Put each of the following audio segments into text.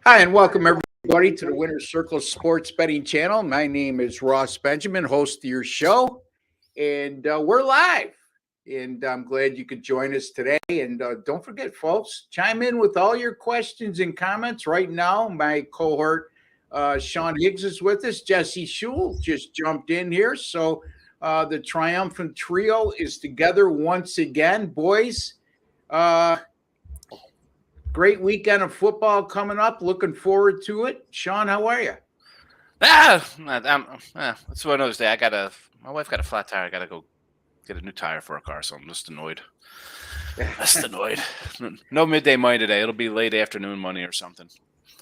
Hi, and welcome everybody to the Winner's Circle Sports Betting Channel. My name is Ross Benjamin, host of your show, and we're live. And I'm glad you could join us today. And don't forget, folks, chime in with all your questions and comments right now. My cohort, Sean Higgs, is with us. Jesse Schule just jumped in here. So the triumphant trio is together once again. Boys, uh, great weekend of football coming up. Looking forward to it. Sean, how are you? It's one of those days. My wife got a flat tire. I gotta go get a new tire for her car, so I'm just annoyed. Just annoyed. No midday money today. It'll be late afternoon money or something.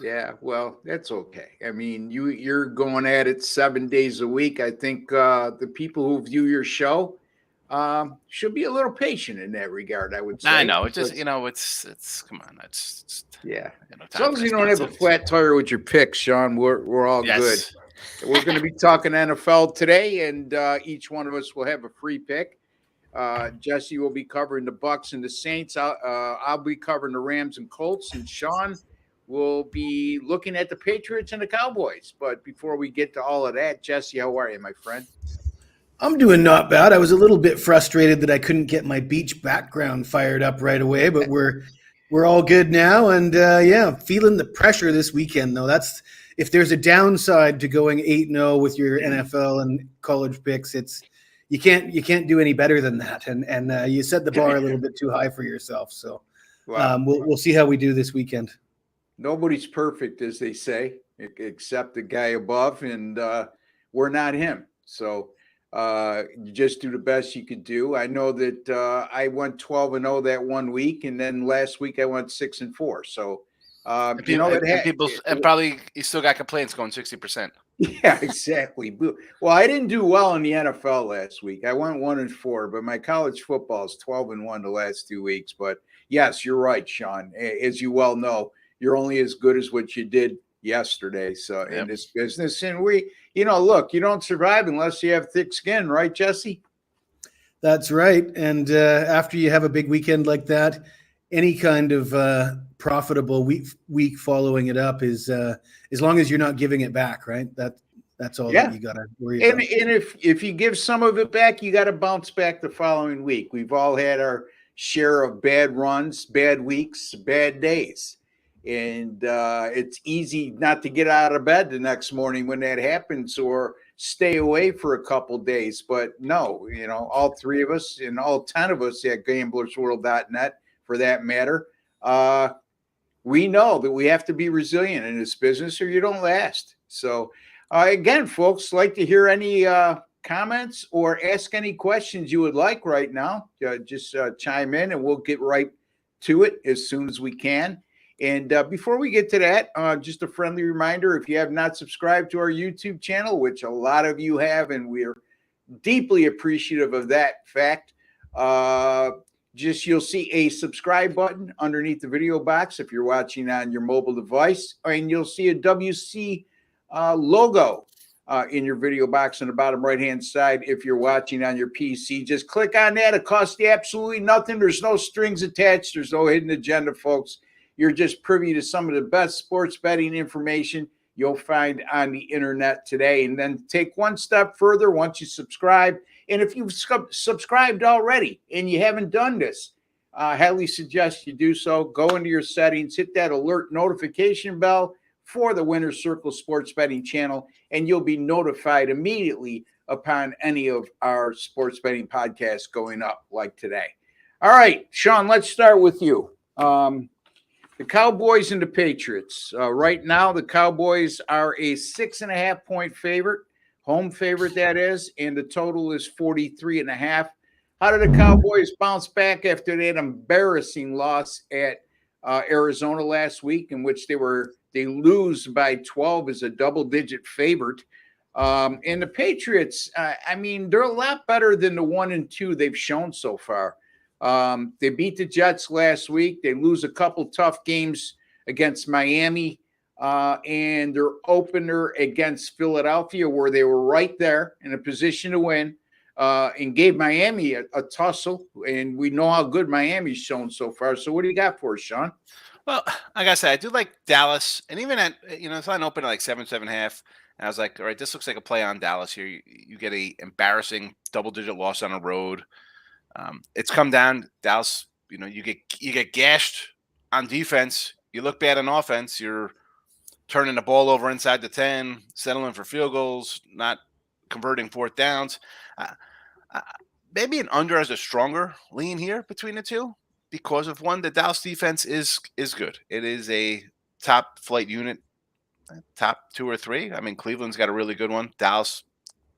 Yeah, well, that's okay. I mean, you're going at it 7 days a week. I think the people who view your show should be a little patient in that regard. I would say. I know. It's just it's come on. Yeah. As time long for as you this don't have a nonsense. flat tire with your picks, Sean, we're all good. Yes. We're going to be talking NFL today, and each one of us will have a free pick. Jesse will be covering the Bucs and the Saints. I'll be covering the Rams and Colts, and Sean will be looking at the Patriots and the Cowboys. But before we get to all of that, Jesse, how are you, my friend? I'm doing not bad. I was a little bit frustrated that I couldn't get my beach background fired up right away, but we're all good now, and feeling the pressure this weekend though. That's if there's a downside to going 8-0 with your NFL and college picks, it's you can't do any better than that, and you set the bar a little bit too high for yourself. So we'll see how we do this weekend. Nobody's perfect, as they say, except the guy above, and we're not him. So you just do the best you could do. I know that I went 12-0 that one week, and then last week I went 6-4. So probably you still got complaints going 60%. Yeah, exactly. Well, I didn't do well in the NFL last week. I went 1-4, but my college football is 12-1 the last 2 weeks. But yes, you're right, Sean. As you well know, you're only as good as what you did yesterday. So in this business, and look, you don't survive unless you have thick skin, right, Jesse? That's right. And after you have a big weekend like that, any kind of profitable week following it up is as long as you're not giving it back, right? That's all that you got to worry about. And if you give some of it back, you got to bounce back the following week. We've all had our share of bad runs, bad weeks, bad days. And it's easy not to get out of bed the next morning when that happens or stay away for a couple days. But no, all three of us and all 10 of us at gamblersworld.net, for that matter, we know that we have to be resilient in this business or you don't last. So, again, folks, like to hear any comments or ask any questions you would like right now. Just chime in and we'll get right to it as soon as we can. And before we get to that, just a friendly reminder, if you have not subscribed to our YouTube channel, which a lot of you have, and we're deeply appreciative of that fact, you'll see a subscribe button underneath the video box if you're watching on your mobile device, and you'll see a WC logo in your video box on the bottom right-hand side if you're watching on your PC. Just click on that. It costs you absolutely nothing. There's no strings attached. There's no hidden agenda, folks. You're just privy to some of the best sports betting information you'll find on the internet today. And then take one step further once you subscribe. And if you've subscribed already and you haven't done this, I highly suggest you do so. Go into your settings, hit that alert notification bell for the Winner's Circle Sports Betting Channel, and you'll be notified immediately upon any of our sports betting podcasts going up like today. All right, Sean, let's start with you. The Cowboys and the Patriots. Right now, the Cowboys are a 6.5-point favorite, home favorite that is, and the total is 43.5. How did the Cowboys bounce back after that embarrassing loss at Arizona last week, in which they lose by 12 as a double-digit favorite? And the Patriots, they're a lot better than the 1-2 they've shown so far. They beat the Jets last week. They lose a couple tough games against Miami and their opener against Philadelphia, where they were right there in a position to win and gave Miami a tussle. And we know how good Miami's shown so far. So what do you got for us, Sean? Well, like I said, I do like Dallas, and even at it's line open at like 7.5. And I was like, all right, this looks like a play on Dallas here. You get a embarrassing double-digit loss on the road. It's come down Dallas. You get gashed on defense. You look bad on offense. You're turning the ball over inside the 10, settling for field goals, not converting fourth downs. Uh, uh, Maybe an under as a stronger lean here between the two because of one, the Dallas defense is good. It is a top flight unit, top 2 or 3. I mean, Cleveland's got a really good one. Dallas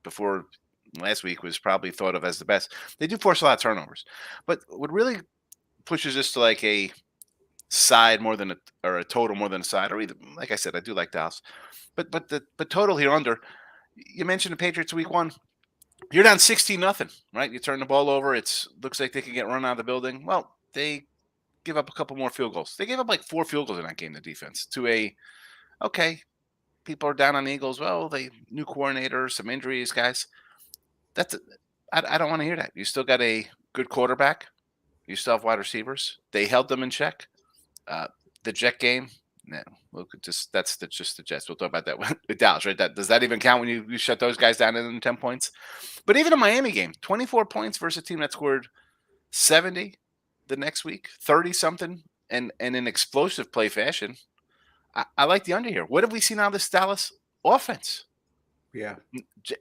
before last week was probably thought of as the best. They do force a lot of turnovers, but what really pushes this to like a side more than a total more than a side, or either, like I said, I do like Dallas, but total here under. You mentioned the Patriots week 1. You're down 16-0, right? You turn the ball over. It looks like they can get run out of the building. Well, they give up a couple more field goals. They gave up like 4 field goals in that game, the defense, okay, people are down on the Eagles. Well, they new coordinator, some injuries, guys. I don't want to hear that. You still got a good quarterback. You still have wide receivers. They held them in check. The Jet game, no, look, that's just the Jets. We'll talk about that with Dallas, right? Does that even count when you shut those guys down in 10 points? But even a Miami game, 24 points versus a team that scored 70 the next week, 30 something, and in explosive play fashion. I like the under here. What have we seen out of this Dallas offense? Yeah.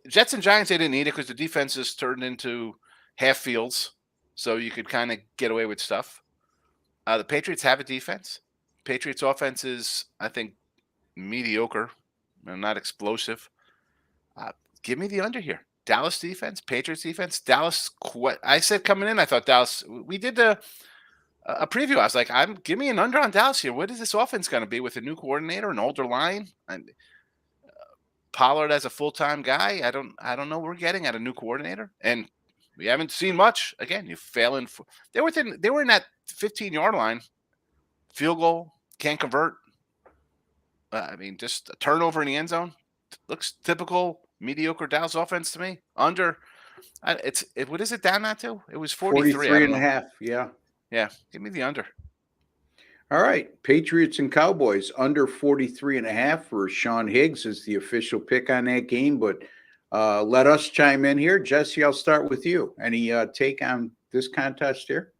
Jets and Giants, they didn't need it because the defense is turned into half fields, so you could kind of get away with stuff. The Patriots have a defense. Patriots offense is, I think, mediocre and not explosive. Give me the under here. Dallas defense, Patriots defense, Dallas. I said coming in, I thought Dallas. We did a preview. I was like, give me an under on Dallas here. What is this offense going to be with a new coordinator, an older line, and Pollard as a full-time guy? I don't know what we're getting at a new coordinator, and we haven't seen much. Again, you failing. They were in that 15-yard line, field goal, can't convert. I mean, just a turnover in the end zone. Looks typical mediocre Dallas offense to me. Under, what is it down at to? It was 43 and a half. Yeah. Yeah. Give me the under. All right. Patriots and Cowboys under 43 and a half for Sean Higgs is the official pick on that game. But let us chime in here. Jesse, I'll start with you. Any take on this contest here?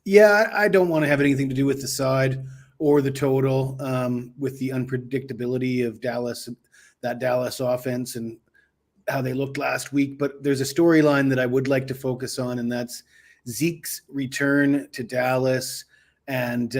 Yeah, I don't want to have anything to do with the side or the total with the unpredictability of that Dallas offense and how they looked last week. But there's a storyline that I would like to focus on, and that's Zeke's return to Dallas and,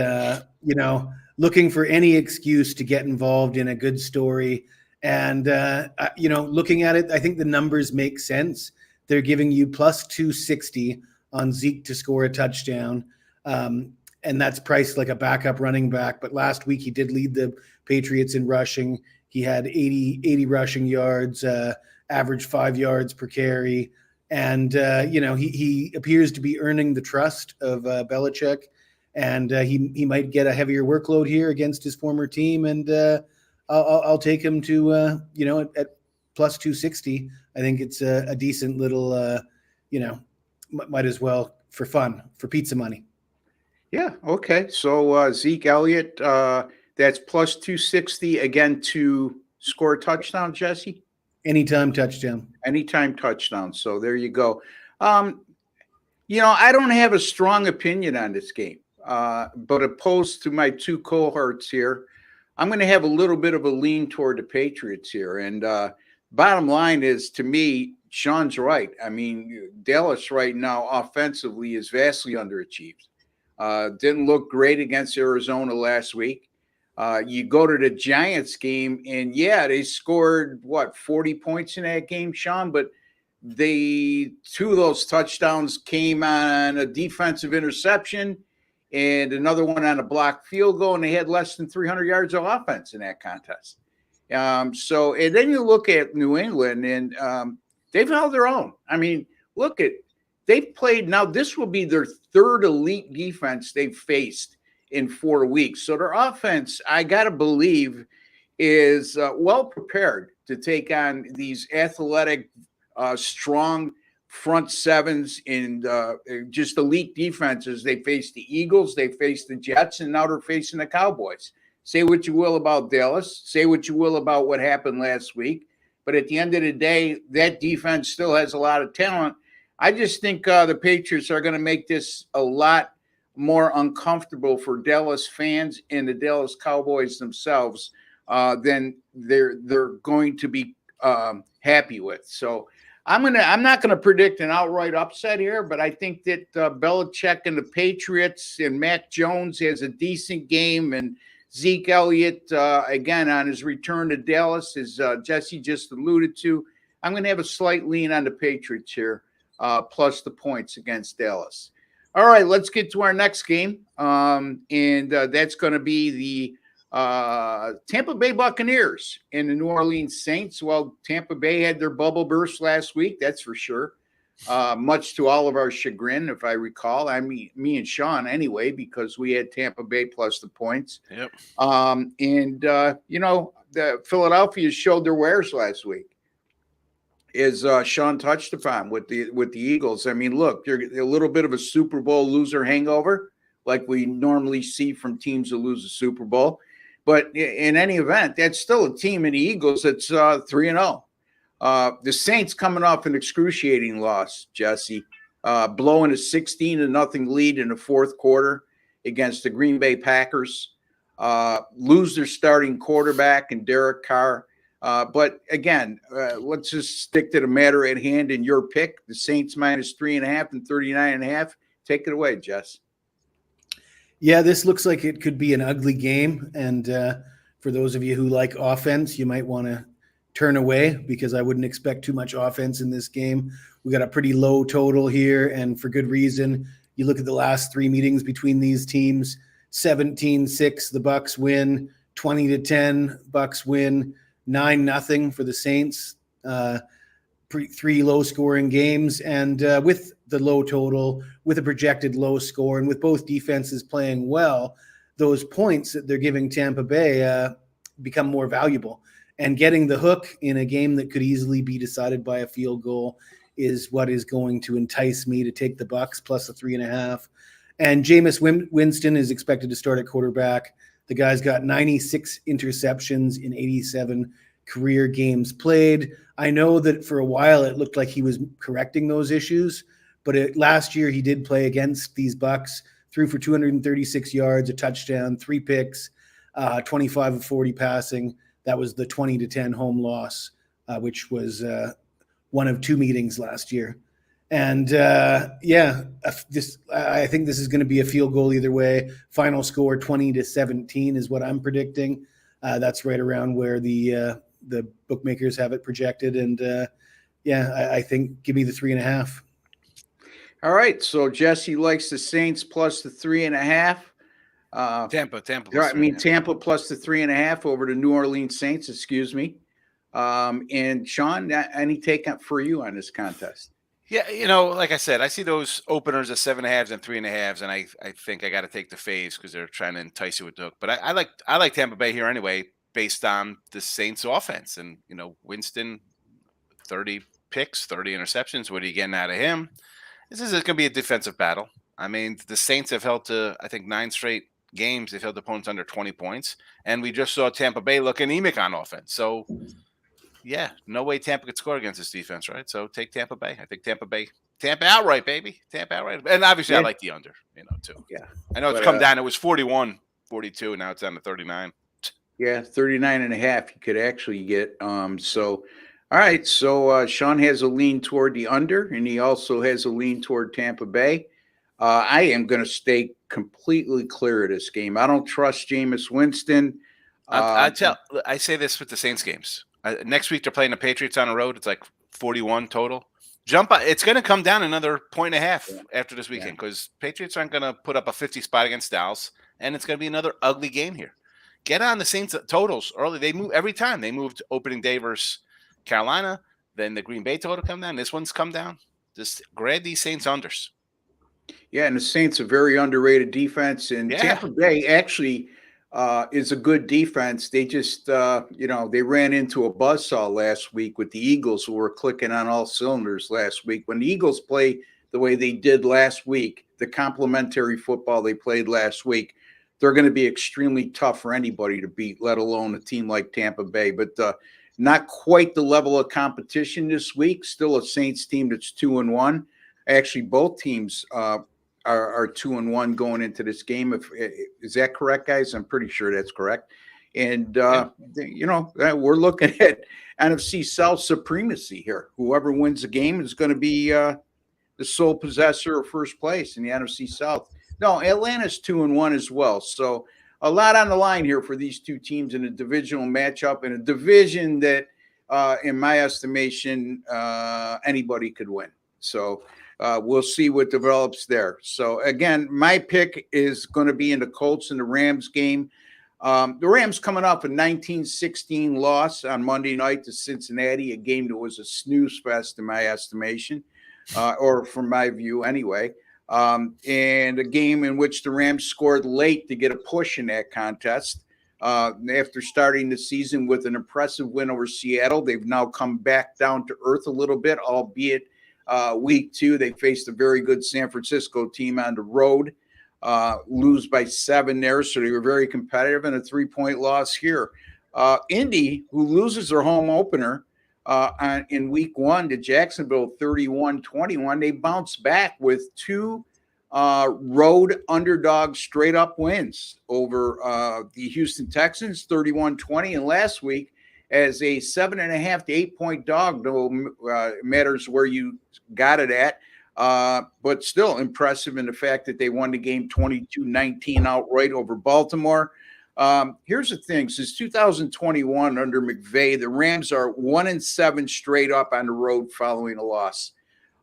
looking for any excuse to get involved in a good story. And, looking at it, I think the numbers make sense. They're giving you plus 260 on Zeke to score a touchdown. And that's priced like a backup running back. But last week he did lead the Patriots in rushing. He had 80 rushing yards, average 5 yards per carry. And, he appears to be earning the trust of Belichick. And he might get a heavier workload here against his former team. And I'll take him to, at plus 260. I think it's a decent little, might as well for fun, for pizza money. Yeah. Okay. So Zeke Elliott, that's plus 260 again to score a touchdown, Jesse? Anytime touchdown. Anytime touchdown. So there you go. I don't have a strong opinion on this game, but opposed to my two cohorts here, I'm going to have a little bit of a lean toward the Patriots here. And bottom line is, to me, Sean's right. I mean, Dallas right now offensively is vastly underachieved. Didn't look great against Arizona last week. You go to the Giants game, and they scored 40 points in that game, Sean, but two of those touchdowns came on a defensive interception and another one on a blocked field goal, and they had less than 300 yards of offense in that contest. And then you look at New England, and they've held their own. I mean, they've played now. This will be their third elite defense they've faced in 4 weeks. So their offense, I got to believe, is well prepared to take on these athletic, strong front sevens and just elite defenses. They faced the Eagles, they faced the Jets, and now they're facing the Cowboys. Say what you will about Dallas, say what you will about what happened last week, but at the end of the day, that defense still has a lot of talent. I just think the Patriots are going to make this a lot more uncomfortable for Dallas fans and the Dallas Cowboys themselves than they're going to be happy with. So I'm not gonna predict an outright upset here, but I think that Belichick and the Patriots and Mac Jones has a decent game, and Zeke Elliott again on his return to Dallas, as Jesse just alluded to. I'm going to have a slight lean on the Patriots here, plus the points against Dallas. All right, let's get to our next game, and that's going to be the Tampa Bay Buccaneers and the New Orleans Saints. Well, Tampa Bay had their bubble burst last week, that's for sure. Much to all of our chagrin, if I recall. I mean, me and Sean anyway, because we had Tampa Bay plus the points. Yep. The Philadelphia showed their wares last week, as Sean touched upon with the Eagles. I mean, look, they're a little bit of a Super Bowl loser hangover, like we normally see from teams that lose a Super Bowl. But in any event, that's still a team in the Eagles that's 3-0. The Saints coming off an excruciating loss, Jesse, blowing a 16-0 lead in the fourth quarter against the Green Bay Packers, lose their starting quarterback and Derek Carr. But again, let's just stick to the matter at hand in your pick. The Saints -3.5 and 39.5. Take it away, Jess. Yeah, this looks like it could be an ugly game. And for those of you who like offense, you might want to turn away, because I wouldn't expect too much offense in this game. We got a pretty low total here, and for good reason. You look at the last three meetings between these teams: 17-6, the Bucs win; 20-10, Bucs win; 9-0 for the Saints. Three low-scoring games, and with the low total, with a projected low score, and with both defenses playing well, those points that they're giving Tampa Bay become more valuable. And getting the hook in a game that could easily be decided by a field goal is what is going to entice me to take the Bucs plus the 3.5. And Jameis Winston is expected to start at quarterback. The guy's got 96 interceptions in 87 career games played. I know that for a while it looked like he was correcting those issues, but last year he did play against these Bucs, threw for 236 yards, a touchdown, 3 picks, 25 of 40 passing. That was the 20-10 home loss, which was one of 2 meetings last year. And I think this is going to be a field goal either way. Final score 20-17 is what I'm predicting. That's right around where the bookmakers have it projected. And I think give me the 3.5. All right. So Jesse likes the Saints plus the 3.5. Tampa. Tampa plus the 3.5 over the New Orleans Saints. Excuse me. And Sean, any take for you on this contest? Yeah, like I said, I see those openers at 7.5s and 3.5s, and I think I got to take the faves because they're trying to entice you with the hook. But I like Tampa Bay here anyway, based on the Saints offense. And, Winston, 30 picks, 30 interceptions. What are you getting out of him? This is going to be a defensive battle. I mean, the Saints have held to, I think, 9 straight games. They've held opponents under 20 points. And we just saw Tampa Bay look anemic on offense. So, yeah, no way Tampa could score against this defense, right? So take Tampa Bay. I think Tampa outright, baby. Tampa outright. And obviously I like the under, too. Yeah. I know it's come down. It was 41, 42, and now it's down to 39. Yeah, 39.5 you could actually get. All right. So Sean has a lean toward the under, and he also has a lean toward Tampa Bay. I am going to stay completely clear of this game. I don't trust Jameis Winston. I say this with the Saints games. Next week they're playing the Patriots on the road. It's like 41 total. It's going to come down another 1.5 after this weekend, because Patriots aren't going to put up a 50 spot against Dallas, and it's going to be another ugly game here. Get on the Saints totals early. They move every time. They moved opening day versus Carolina. Then the Green Bay total come down. This one's come down. Just grab these Saints unders. Yeah, and the Saints are very underrated defense. And Tampa Bay actually is a good defense. They just, they ran into a buzzsaw last week with the Eagles, who were clicking on all cylinders last week. When the Eagles play the way they did last week, the complementary football they played last week, they're going to be extremely tough for anybody to beat, let alone a team like Tampa Bay. But not quite the level of competition this week. Still a Saints team that's 2-1. Actually, both teams are 2-1 going into this game. Is that correct, guys? I'm pretty sure that's correct. And we're looking at NFC South supremacy here. Whoever wins the game is going to be the sole possessor of first place in the NFC South. No, Atlanta's 2-1 as well. So a lot on the line here for these two teams in a divisional matchup, in a division that, in my estimation, anybody could win. So we'll see what develops there. So, again, my pick is going to be in the Colts and the Rams game. The Rams coming off a 19-16 loss on Monday night to Cincinnati, a game that was a snooze fest in my estimation, or from my view anyway. And a game in which the Rams scored late to get a push in that contest. After starting the season with an impressive win over Seattle, they've now come back down to earth a little bit, albeit week 2, they faced a very good San Francisco team on the road, lose by 7 there, so they were very competitive, and a 3-point loss here. Indy, who loses their home opener in week 1 to Jacksonville 31-21, they bounced back with 2 road underdog straight-up wins over the Houston Texans 31-20, and last week as a 7.5 to 8-point dog. No matters where you got it at, but still impressive in the fact that they won the game 22-19 outright over Baltimore. Here's the thing: since 2021 under McVay, the Rams are 1-7 straight up on the road following a loss,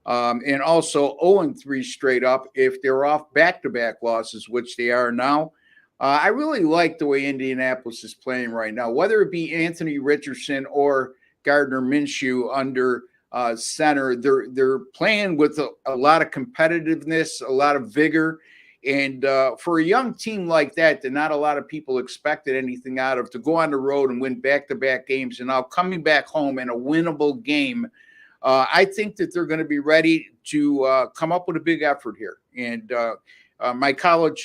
and also 0-3 straight up if they're off back-to-back losses, which they are now. I really like the way Indianapolis is playing right now, whether it be Anthony Richardson or Gardner Minshew under center. They're playing with a lot of competitiveness, a lot of vigor. And for a young team like that not a lot of people expected anything out of, to go on the road and win back-to-back games and now coming back home in a winnable game, I think that they're going to be ready to come up with a big effort here. And my NFL,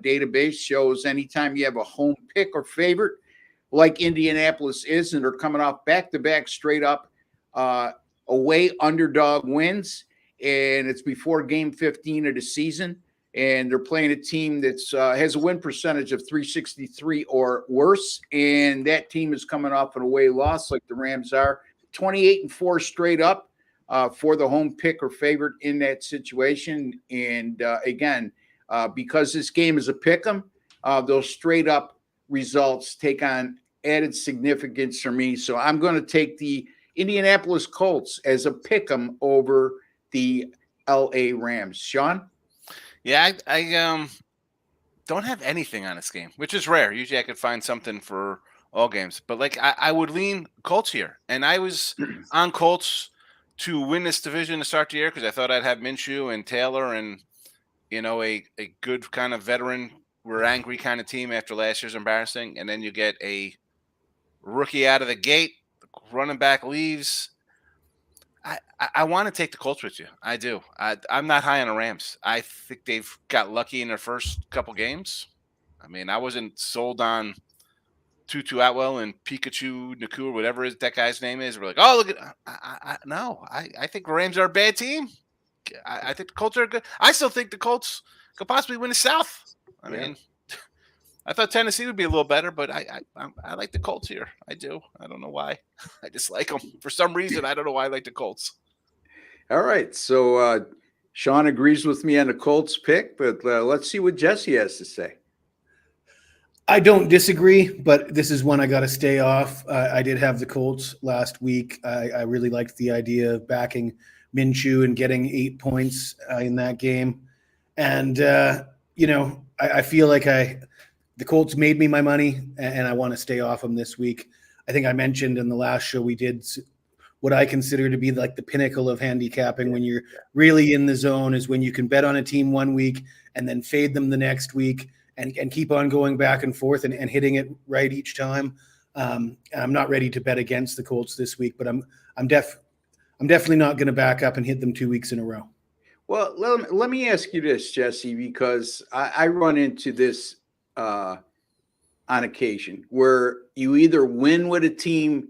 database shows anytime you have a home pick or favorite like Indianapolis is, and they're coming off back-to-back straight up away underdog wins, and it's before game 15 of the season, and they're playing a team that's has a win percentage of .363 or worse, and that team is coming off an away loss like the Rams are, 28-4 straight up for the home pick or favorite in that situation. And again, because this game is a pick 'em, those straight up results take on added significance for me. So I'm going to take the Indianapolis Colts as a pick 'em over the LA Rams. Sean? Yeah, I don't have anything on this game, which is rare. Usually I could find something for all games, but I would lean Colts here. And I was on Colts to win this division to start the year because I thought I'd have Minshew and Taylor and, a good kind of veteran, we're angry kind of team after last year's embarrassing. And then you get a rookie out of the gate, running back leaves. I want to take the Colts with you. I do. I'm not high on the Rams. I think they've got lucky in their first couple games. I mean, I wasn't sold on Tutu Atwell and Pikachu Nakua, whatever that guy's name is. We're like, oh, look at no. I think the Rams are a bad team. I think the Colts are good. I still think the Colts could possibly win the South. I mean, I thought Tennessee would be a little better, but I like the Colts here. I do. I don't know why. I just like them for some reason. I don't know why I like the Colts. All right. So Sean agrees with me on the Colts pick, but let's see what Jesse has to say. I don't disagree, but this is one I got to stay off. I did have the Colts last week. I really liked the idea of backing Minshew and getting 8 points in that game. And, I feel like the Colts made me my money, and I want to stay off them this week. I think I mentioned in the last show we did what I consider to be like the pinnacle of handicapping when you're really in the zone is when you can bet on a team one week and then fade them the next week and keep on going back and forth and hitting it right each time. I'm not ready to bet against the Colts this week, but I'm definitely not going to back up and hit them 2 weeks in a row. Well, let me ask you this, Jesse, because I run into this on occasion where you either win with a team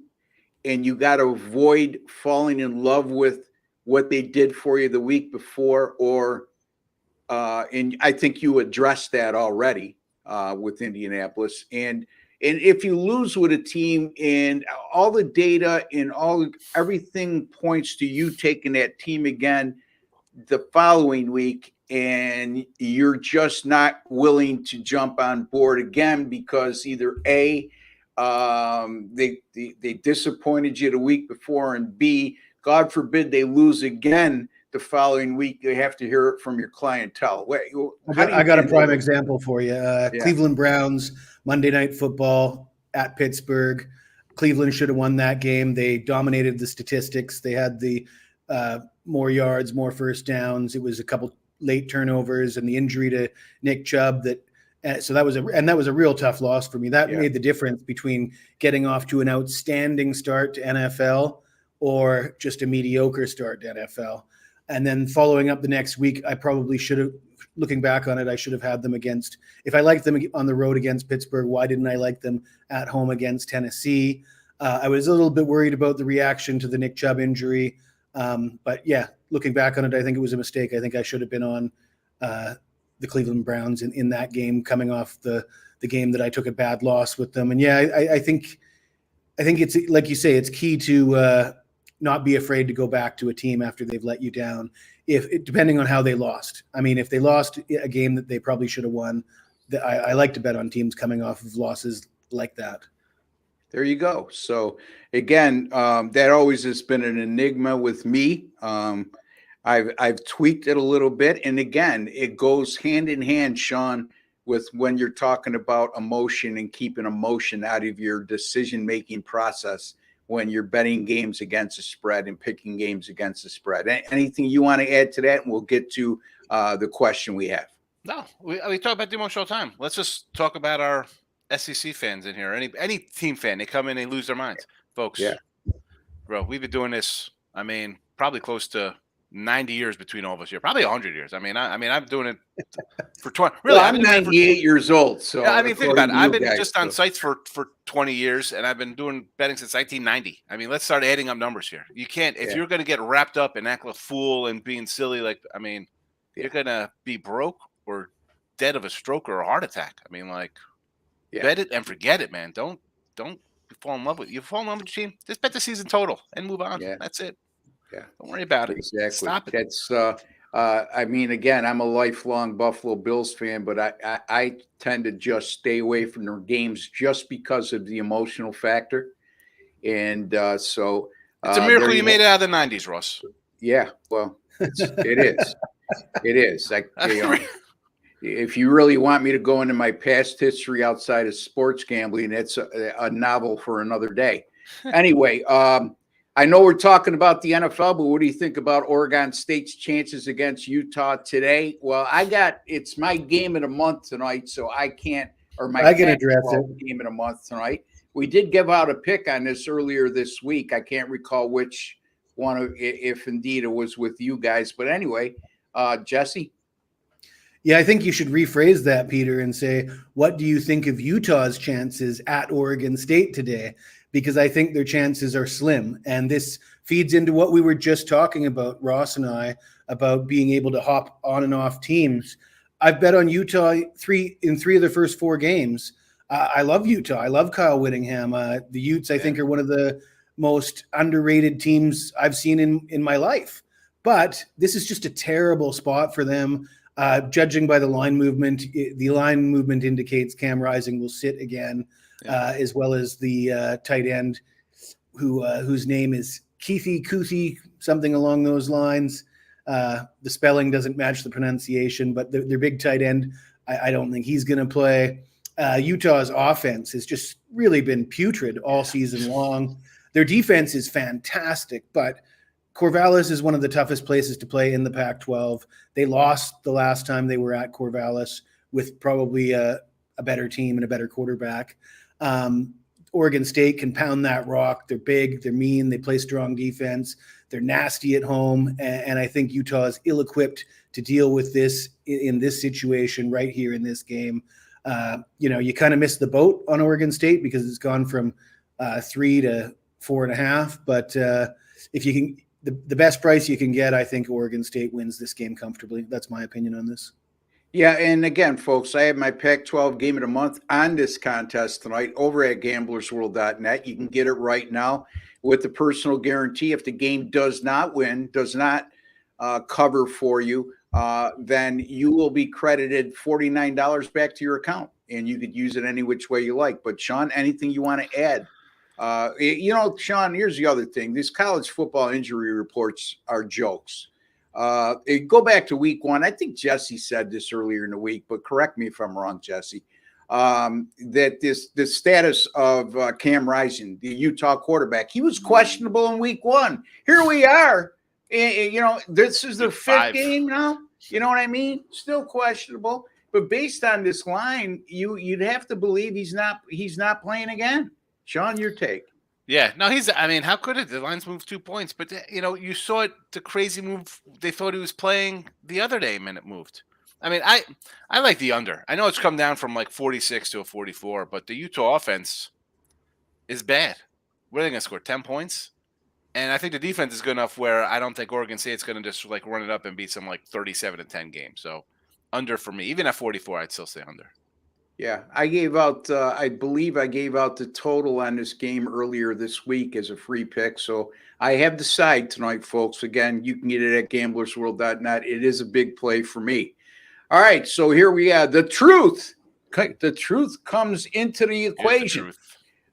and you got to avoid falling in love with what they did for you the week before, or and I think you addressed that already with Indianapolis. And if you lose with a team and all the data and everything points to you taking that team again the following week, and you're just not willing to jump on board again because either A, they disappointed you the week before, and B, God forbid they lose again the following week, they have to hear it from your clientele. I got a prime example for you. Cleveland Browns, Monday Night Football at Pittsburgh. Cleveland should have won that game. They dominated the statistics. They had the more yards, more first downs. It was a couple late turnovers and the injury to Nick Chubb. So that was a real tough loss for me. That made the difference between getting off to an outstanding start to NFL or just a mediocre start to NFL. And then following up the next week, I probably should have, looking back on it, I should have had them against, if I liked them on the road against Pittsburgh, why didn't I like them at home against Tennessee? I was a little bit worried about the reaction to the Nick Chubb injury. But yeah, looking back on it, I think it was a mistake. I think I should have been on the Cleveland Browns in that game, coming off the game that I took a bad loss with them. And yeah, I think it's, like you say, it's key to not be afraid to go back to a team after they've let you down, depending on how they lost. I mean, if they lost a game that they probably should have won, I like to bet on teams coming off of losses like that. There you go. So again, that always has been an enigma with me. I've tweaked it a little bit, and again, it goes hand in hand, Sean, with when you're talking about emotion and keeping emotion out of your decision-making process when you're betting games against the spread and picking games against the spread. Anything you want to add to that? And we'll get to the question we have. No, we talk about the emotional time. Let's just talk about our SEC fans in here. Any team fan, they come in, they lose their minds, folks. Yeah, bro, we've been doing this. I mean, probably close to 90 years between all of us here, probably 100 years. I mean, I'm doing it for 20. Really, well, I'm 98 years old. So yeah, I mean, think about it. I've been just on sites for 20 years, and I've been doing betting since 1990. I mean, let's start adding up numbers here. You can't, if you're going to get wrapped up and act like a fool and being silly, like, I mean, you're going to be broke or dead of a stroke or a heart attack. I mean, like, bet it and forget it, man. Don't fall in love with it. You fall in love with your team, just bet the season total and move on. Yeah. That's it. Yeah. Don't worry about it. Exactly. Stop it. That's I mean, again, I'm a lifelong Buffalo Bills fan, but I tend to just stay away from their games just because of the emotional factor. And so it's a miracle you made it out of the 90s, Ross. Yeah, well, it is. It is. If you really want me to go into my past history outside of sports gambling, it's a novel for another day. Anyway, I know we're talking about the NFL, but what do you think about Oregon State's chances against Utah today? Well, it's my game of the month tonight, so I can address it. Game of the month tonight. We did give out a pick on this earlier this week. I can't recall which one, if indeed it was with you guys. But anyway, Jesse? Yeah, I think you should rephrase that, Peter, and say, what do you think of Utah's chances at Oregon State today? Because I think their chances are slim. And this feeds into what we were just talking about, Ross and I, about being able to hop on and off teams. I've bet on Utah in three of the first 4 games. I love Utah. I love Kyle Whittingham. The Utes, I think, are one of the most underrated teams I've seen in my life. But this is just a terrible spot for them. Judging by the line movement indicates Cam Rising will sit again. As well as the tight end whose name is Kuthi, something along those lines. The spelling doesn't match the pronunciation, but their big tight end, I don't think he's going to play. Utah's offense has just really been putrid all season long. Their defense is fantastic, but Corvallis is one of the toughest places to play in the Pac-12. They lost the last time they were at Corvallis. with probably a better team and a better quarterback. Oregon State can pound that rock. They're big, they're mean, they play strong defense, they're nasty at home, and I think Utah is ill-equipped to deal with this in this situation right here in this game. You kind of missed the boat on Oregon State because it's gone from 3 to 4.5. But if you can, the best price you can get, I think Oregon State wins this game comfortably. That's my opinion on this. Yeah, and again, folks, I have my Pac-12 game of the month on this contest tonight over at gamblersworld.net. You can get it right now with the personal guarantee. If the game does not win, does not cover for you, then you will be credited $49 back to your account, and you could use it any which way you like. But, Sean, anything you want to add? Sean, here's the other thing. These college football injury reports are jokes. Go back to week 1. I think Jesse said this earlier in the week, but correct me if I'm wrong, Jesse, that the status of Cam Rising, the Utah quarterback, he was questionable in week 1. Here we are. This is the 5th game now. You know what I mean? Still questionable. But based on this line, you'd have to believe he's not playing again. Sean, your take. Yeah, no, how could it? The lines moved 2 points, but you saw it, the crazy move. They thought he was playing the other day when it moved. I like the under. I know it's come down from like 46 to a 44, but the Utah offense is bad. What are they going to score? 10 points? And I think the defense is good enough where I don't think Oregon State's going to just like run it up and beat some like 37-10 game. So under for me. Even at 44, I'd still say under. Yeah, I gave out, I believe I gave out the total on this game earlier this week as a free pick. So I have the side tonight, folks. Again, you can get it at gamblersworld.net. It is a big play for me. All right, so here we are. The truth. The truth comes into the equation.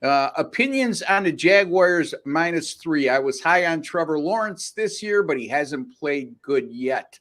Opinions on the Jaguars -3. I was high on Trevor Lawrence this year, but he hasn't played good yet.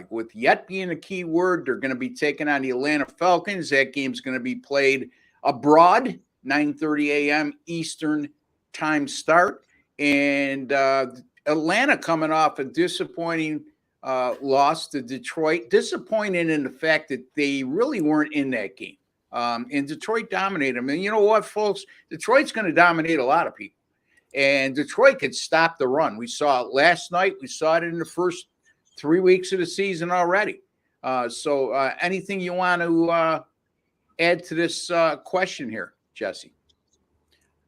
With yet being a key word, they're going to be taking on the Atlanta Falcons. That game's going to be played abroad, 9:30 a.m. Eastern time start. And Atlanta coming off a disappointing loss to Detroit. Disappointed in the fact that they really weren't in that game. And Detroit dominated them. And you know what, folks? Detroit's going to dominate a lot of people. And Detroit could stop the run. We saw it last night. We saw it in the first 3 weeks of the season already. So anything you want to add to this question here, Jesse?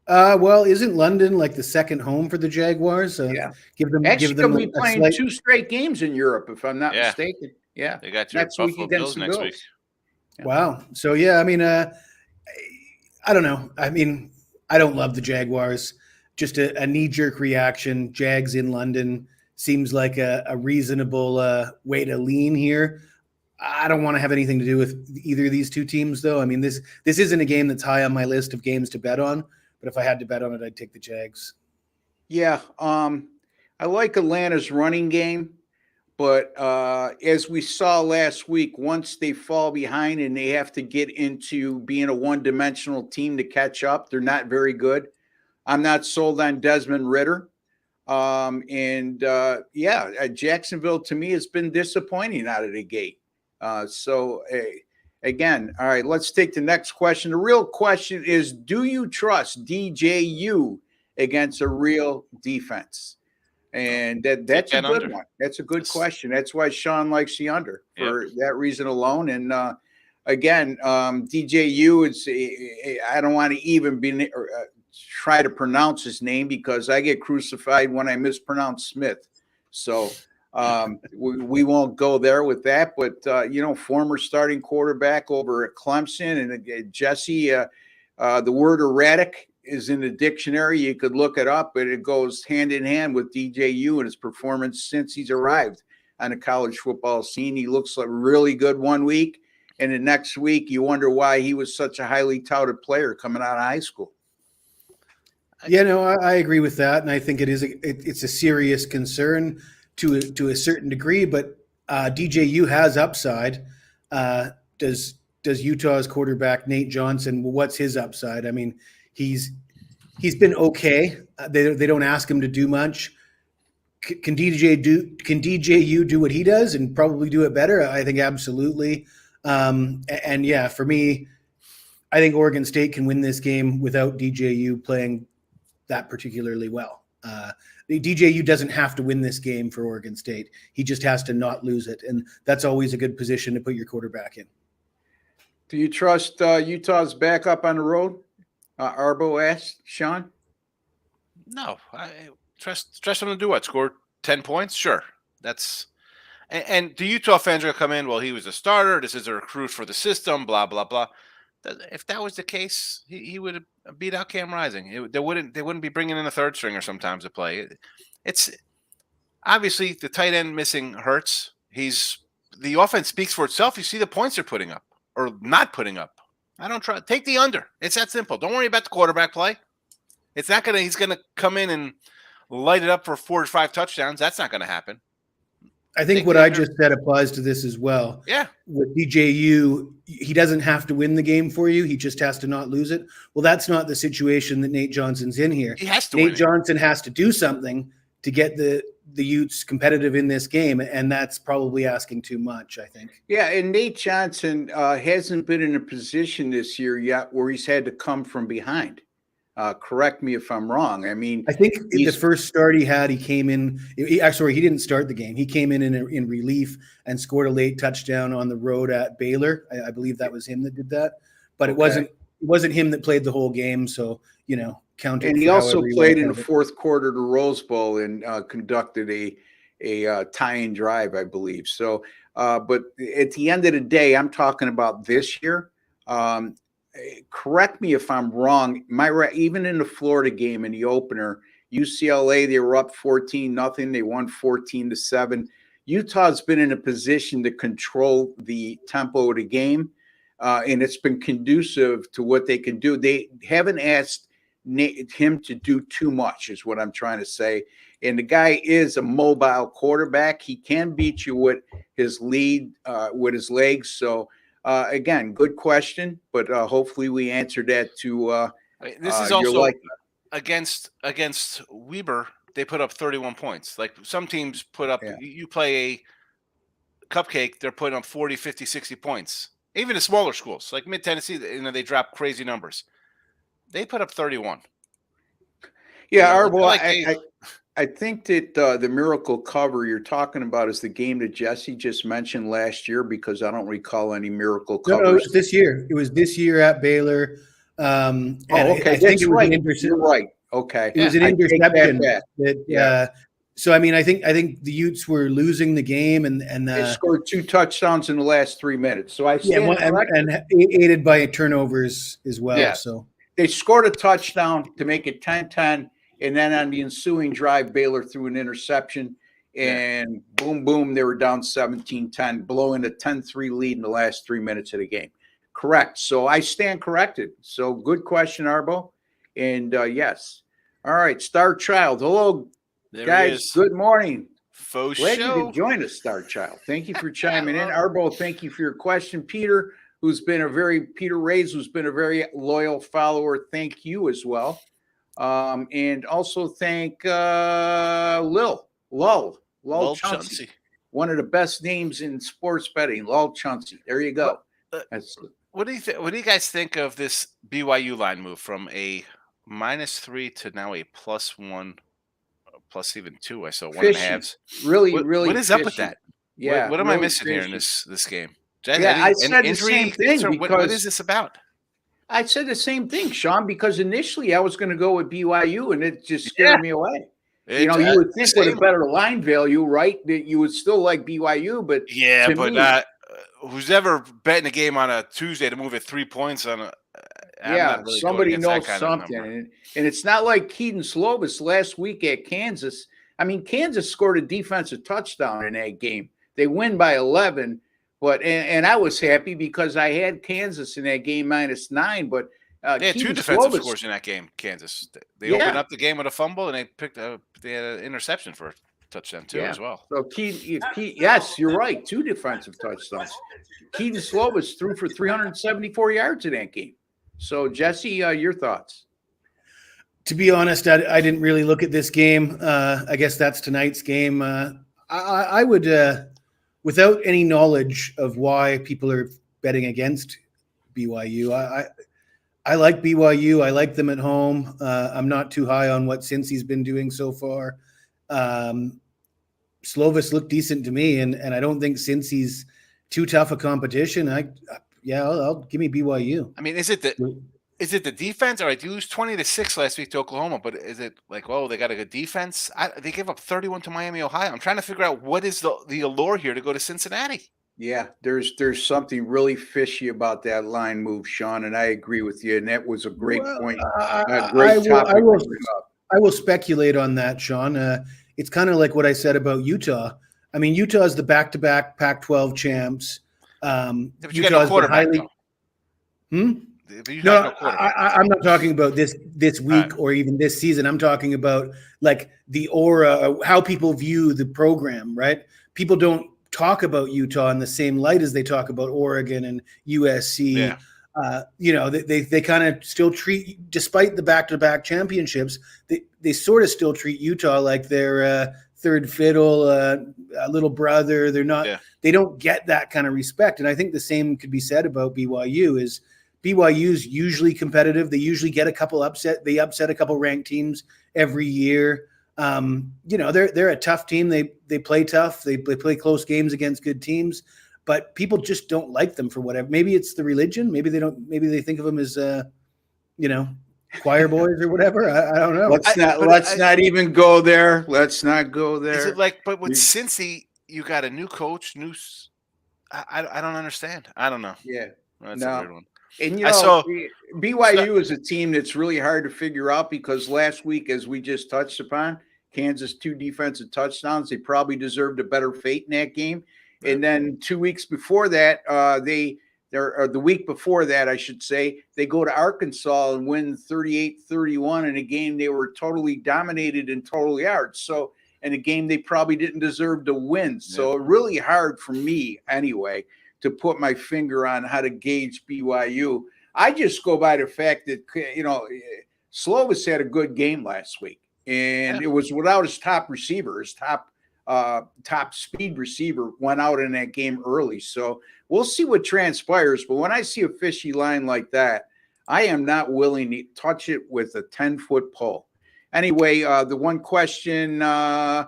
Well, isn't London like the second home for the Jaguars? Yeah. Give them They'll be playing 2 straight games in Europe, if I'm not mistaken. Yeah. They got your Buffalo Bills next week. Yeah. Wow. So, yeah, I don't know. I don't love the Jaguars. Just a knee-jerk reaction. Jags in London seems like a reasonable way to lean here. I don't want to have anything to do with either of these two teams, though. This isn't a game that's high on my list of games to bet on, but if I had to bet on it, I'd take the Jags. Yeah, I like Atlanta's running game, but as we saw last week, once they fall behind and they have to get into being a one-dimensional team to catch up, they're not very good. I'm not sold on Desmond Ridder. Jacksonville to me has been disappointing out of the gate. Again, all right, let's take the next question. The real question is, do you trust DJU against a real defense? And that's a good one. That's a good question. That's why Sean likes the under for that reason alone. And again, DJU is, I don't want to even be try to pronounce his name because I get crucified when I mispronounce Smith. So we won't go there with that. But, former starting quarterback over at Clemson. And Jesse, the word erratic is in the dictionary. You could look it up, but it goes hand in hand with DJU and his performance since he's arrived on the college football scene. He looks like really good one week. And the next week, you wonder why he was such a highly touted player coming out of high school. Yeah, no, I agree with that, and I think it's a serious concern to a certain degree. But DJU has upside. Does Utah's quarterback Nate Johnson? What's his upside? He's been okay. They don't ask him to do much. Can DJU do what he does and probably do it better? I think absolutely. And yeah, for me, I think Oregon State can win this game without DJU playing that particularly well. DJU doesn't have to win this game for Oregon State. He just has to not lose it. And that's always a good position to put your quarterback in. Do you trust Utah's backup on the road? Arbo asked Sean. No, I trust them to do what? Score 10 points? Sure. And the Utah fans are going to come in, well, he was a starter. This is a recruit for the system, blah, blah, blah. If that was the case, he would have beat out Cam Rising. They wouldn't be bringing in a third stringer sometimes to play. It's obviously the tight end missing hurts. The offense speaks for itself. You see the points they're putting up or not putting up. I don't try. Take the under. It's that simple. Don't worry about the quarterback play. It's not gonna. He's gonna come in and light it up for 4 or 5 touchdowns. That's not gonna happen. I think what I just said applies to this as well. Yeah. With DJU, he doesn't have to win the game for you. He just has to not lose it. Well, that's not the situation that Nate Johnson's in here. He has to Nate win Johnson has to do something to get the Utes competitive in this game, and that's probably asking too much, I think. Yeah, and Nate Johnson hasn't been in a position this year yet where he's had to come from behind. Correct me if I'm wrong. I mean, I think the first start he had, he came in. He didn't start the game. He came in relief and scored a late touchdown on the road at Baylor. I believe that was him that did that, but it wasn't him that played the whole game. So counted. And he also played in the fourth quarter of the Rose Bowl and conducted a tie-in drive, I believe. So, but at the end of the day, I'm talking about this year. Correct me if I'm wrong. Even in the Florida game in the opener, UCLA, they were up 14-0. They won 14-7. Utah's been in a position to control the tempo of the game, and it's been conducive to what they can do. They haven't asked him to do too much, is what I'm trying to say. And the guy is a mobile quarterback. He can beat you with his lead, with his legs. So, again, good question, but hopefully we answered that to this is also against Weber. They put up 31 points. Like some teams put up, you play a cupcake, they're putting up 40, 50, 60 points. Even the smaller schools like Mid-Tennessee, they drop crazy numbers. They put up 31. Yeah, I think that the miracle cover you're talking about is the game that Jesse just mentioned last year, because I don't recall any miracle covers. No, it was this year. It was this year at Baylor. Okay, I think it was right. An You're right. Okay, it was an interception. So I mean, I think the Utes were losing the game, and they scored 2 touchdowns in the last 3 minutes. So I and aided by turnovers as well. Yeah. So they scored a touchdown to make it 10-10. And then on the ensuing drive, Baylor threw an interception, and boom, boom, they were down 17-10, blowing a 10-3 lead in the last 3 minutes of the game. Correct. So I stand corrected. So good question, Arbo. And yes. All right, Star Child. Hello, guys. Good morning. Faux Glad show. you could join us, Star Child. Thank you for chiming in. Arbo, thank you for your question. Peter Ray's, who's been a very loyal follower, thank you as well. And also thank Lul Chauncey, one of the best names in sports betting, Lul Chauncey. There you go. What do you guys think of this BYU line move from a -3 to now a +1, plus even 2? I saw 1.5. Really, what is fishy. up with that? Yeah. What am I missing here in this game? I said the same thing. What is this about? I said the same thing, Sean, because initially I was going to go with BYU, and it just scared me away. You would think with a better line value, right, that you would still like BYU, but who's ever betting a game on a Tuesday to move it 3 points on somebody knows something, and it's not like Keaton Slovis last week at Kansas. I mean, Kansas scored a defensive touchdown in that game. They win by 11. But and I was happy because I had Kansas in that game -9. But they had 2 defensive scores in that game. Kansas they opened up the game with a fumble, and they had an interception for a touchdown too as well. So yes, you're right. 2 defensive touchdowns. Keaton Slovis threw for 374 yards in that game. So Jesse, your thoughts? To be honest, I didn't really look at this game. I guess that's tonight's game. I would. Without any knowledge of why people are betting against BYU. I like BYU. I like them at home. I'm not too high on what Cincy's been doing so far. Slovis looked decent to me, and I don't think Cincy's too tough a competition. I'll give me BYU. I mean, is it the defense? All right, they lose 20-6 last week to Oklahoma, but is it like, oh, they got a good defense? They gave up 31 to Miami, Ohio. I'm trying to figure out what is the allure here to go to Cincinnati. Yeah, there's something really fishy about that line move, Sean, and I agree with you. And that was a great point. A great topic. I will speculate on that, Sean. It's kind of like what I said about Utah. I mean, Utah is the back-to-back Pac-12 champs. But you got no quarterback. No, I'm not talking about this week or even this season. I'm talking about like the aura, how people view the program, right? People don't talk about Utah in the same light as they talk about Oregon and USC. Yeah. They kind of still treat, despite the back-to-back championships, they sort of still treat Utah like their third fiddle, a little brother. They're not. Yeah. They don't get that kind of respect, and I think the same could be said about BYU. Is BYU's usually competitive. They usually get a couple upset. They upset a couple ranked teams every year. They're a tough team. They play tough. They play close games against good teams. But people just don't like them for whatever. Maybe it's the religion. Maybe they don't. Maybe they think of them as, choir boys or whatever. I don't know. Let's not even go there. Let's not go there. Is it like? But with Cincy, you got a new coach. I don't understand. I don't know. Yeah, that's a weird one. And BYU is a team that's really hard to figure out because last week, as we just touched upon, Kansas 2 defensive touchdowns. They probably deserved a better fate in that game. And then 2 weeks before that, the week before that, I should say, they go to Arkansas and win 38-31 in a game they were totally dominated in total yards. So in a game they probably didn't deserve to win. So really hard for me anyway to put my finger on how to gauge BYU. I just go by the fact that, Slovis had a good game last week. And it was without his top receiver, his top speed receiver went out in that game early. So we'll see what transpires. But when I see a fishy line like that, I am not willing to touch it with a 10-foot pole. Anyway, the one question, hello,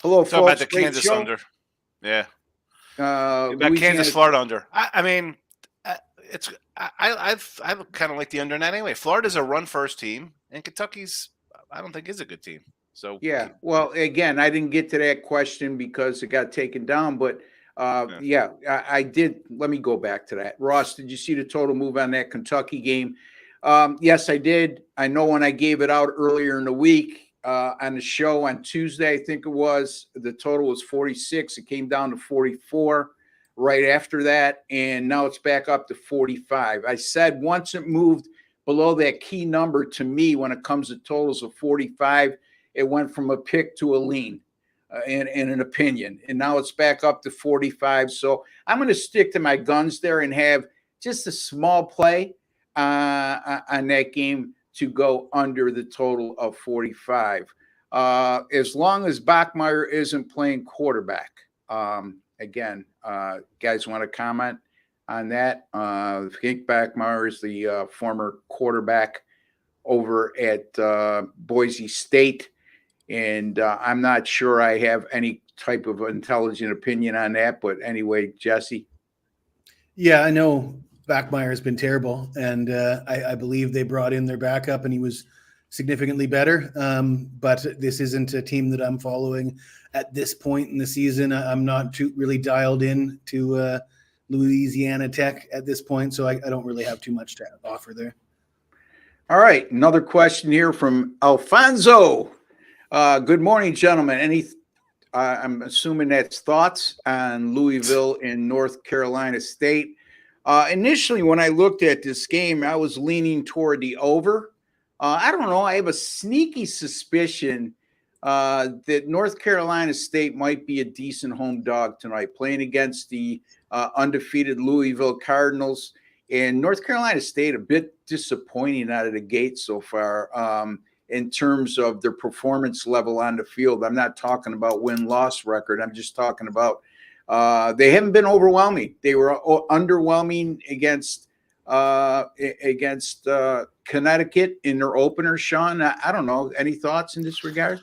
folks. Talk about the Kansas under. Yeah. About Kansas, Florida under. I mean, I kind of like the under net anyway. Florida's a run-first team, and Kentucky's, I don't think, is a good team. So yeah, well, again, I didn't get to that question because it got taken down, but I did. Let me go back to that. Ross, did you see the total move on that Kentucky game? Yes, I did. I know when I gave it out earlier in the week on the show on Tuesday, I think it was, the total was 46. It came down to 44 right after that, and now it's back up to 45. I said once it moved below that key number to me when it comes to totals of 45, it went from a pick to a lean in an opinion. And now it's back up to 45. So I'm going to stick to my guns there and have just a small play on that game to go under the total of 45. As long as Bachmeier isn't playing quarterback. Again, guys want to comment on that? Hank Bachmeier is the former quarterback over at Boise State. And I'm not sure I have any type of intelligent opinion on that. But anyway, Jesse. Yeah, I know Bachmeier has been terrible. And I believe they brought in their backup and he was significantly better. But this isn't a team that I'm following at this point in the season. I'm not really dialed in to Louisiana Tech at this point. So I don't really have too much to offer there. All right. Another question here from Alfonso. Good morning, gentlemen. I'm assuming that's thoughts on Louisville and North Carolina State. Initially, when I looked at this game, I was leaning toward the over. I don't know. I have a sneaky suspicion that North Carolina State might be a decent home dog tonight, playing against the undefeated Louisville Cardinals. And North Carolina State a bit disappointing out of the gate so far. In terms of their performance level on the field. I'm not talking about win-loss record. I'm just talking about They haven't been overwhelming. They were underwhelming against Connecticut in their opener. Sean, I don't know. Any thoughts in this regard?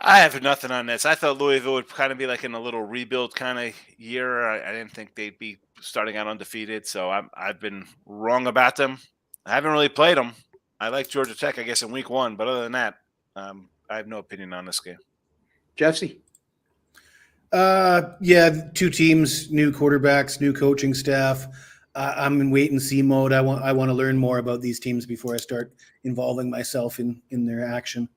I have nothing on this. I thought Louisville would kind of be like in a little rebuild kind of year. I didn't think they'd be starting out undefeated, so I've been wrong about them. I haven't really played them. I like Georgia Tech, I guess, in week 1, but other than that, I have no opinion on this game. Jesse? Yeah, 2 teams, new quarterbacks, new coaching staff. I'm in wait and see mode. I want to learn more about these teams before I start involving myself in their action.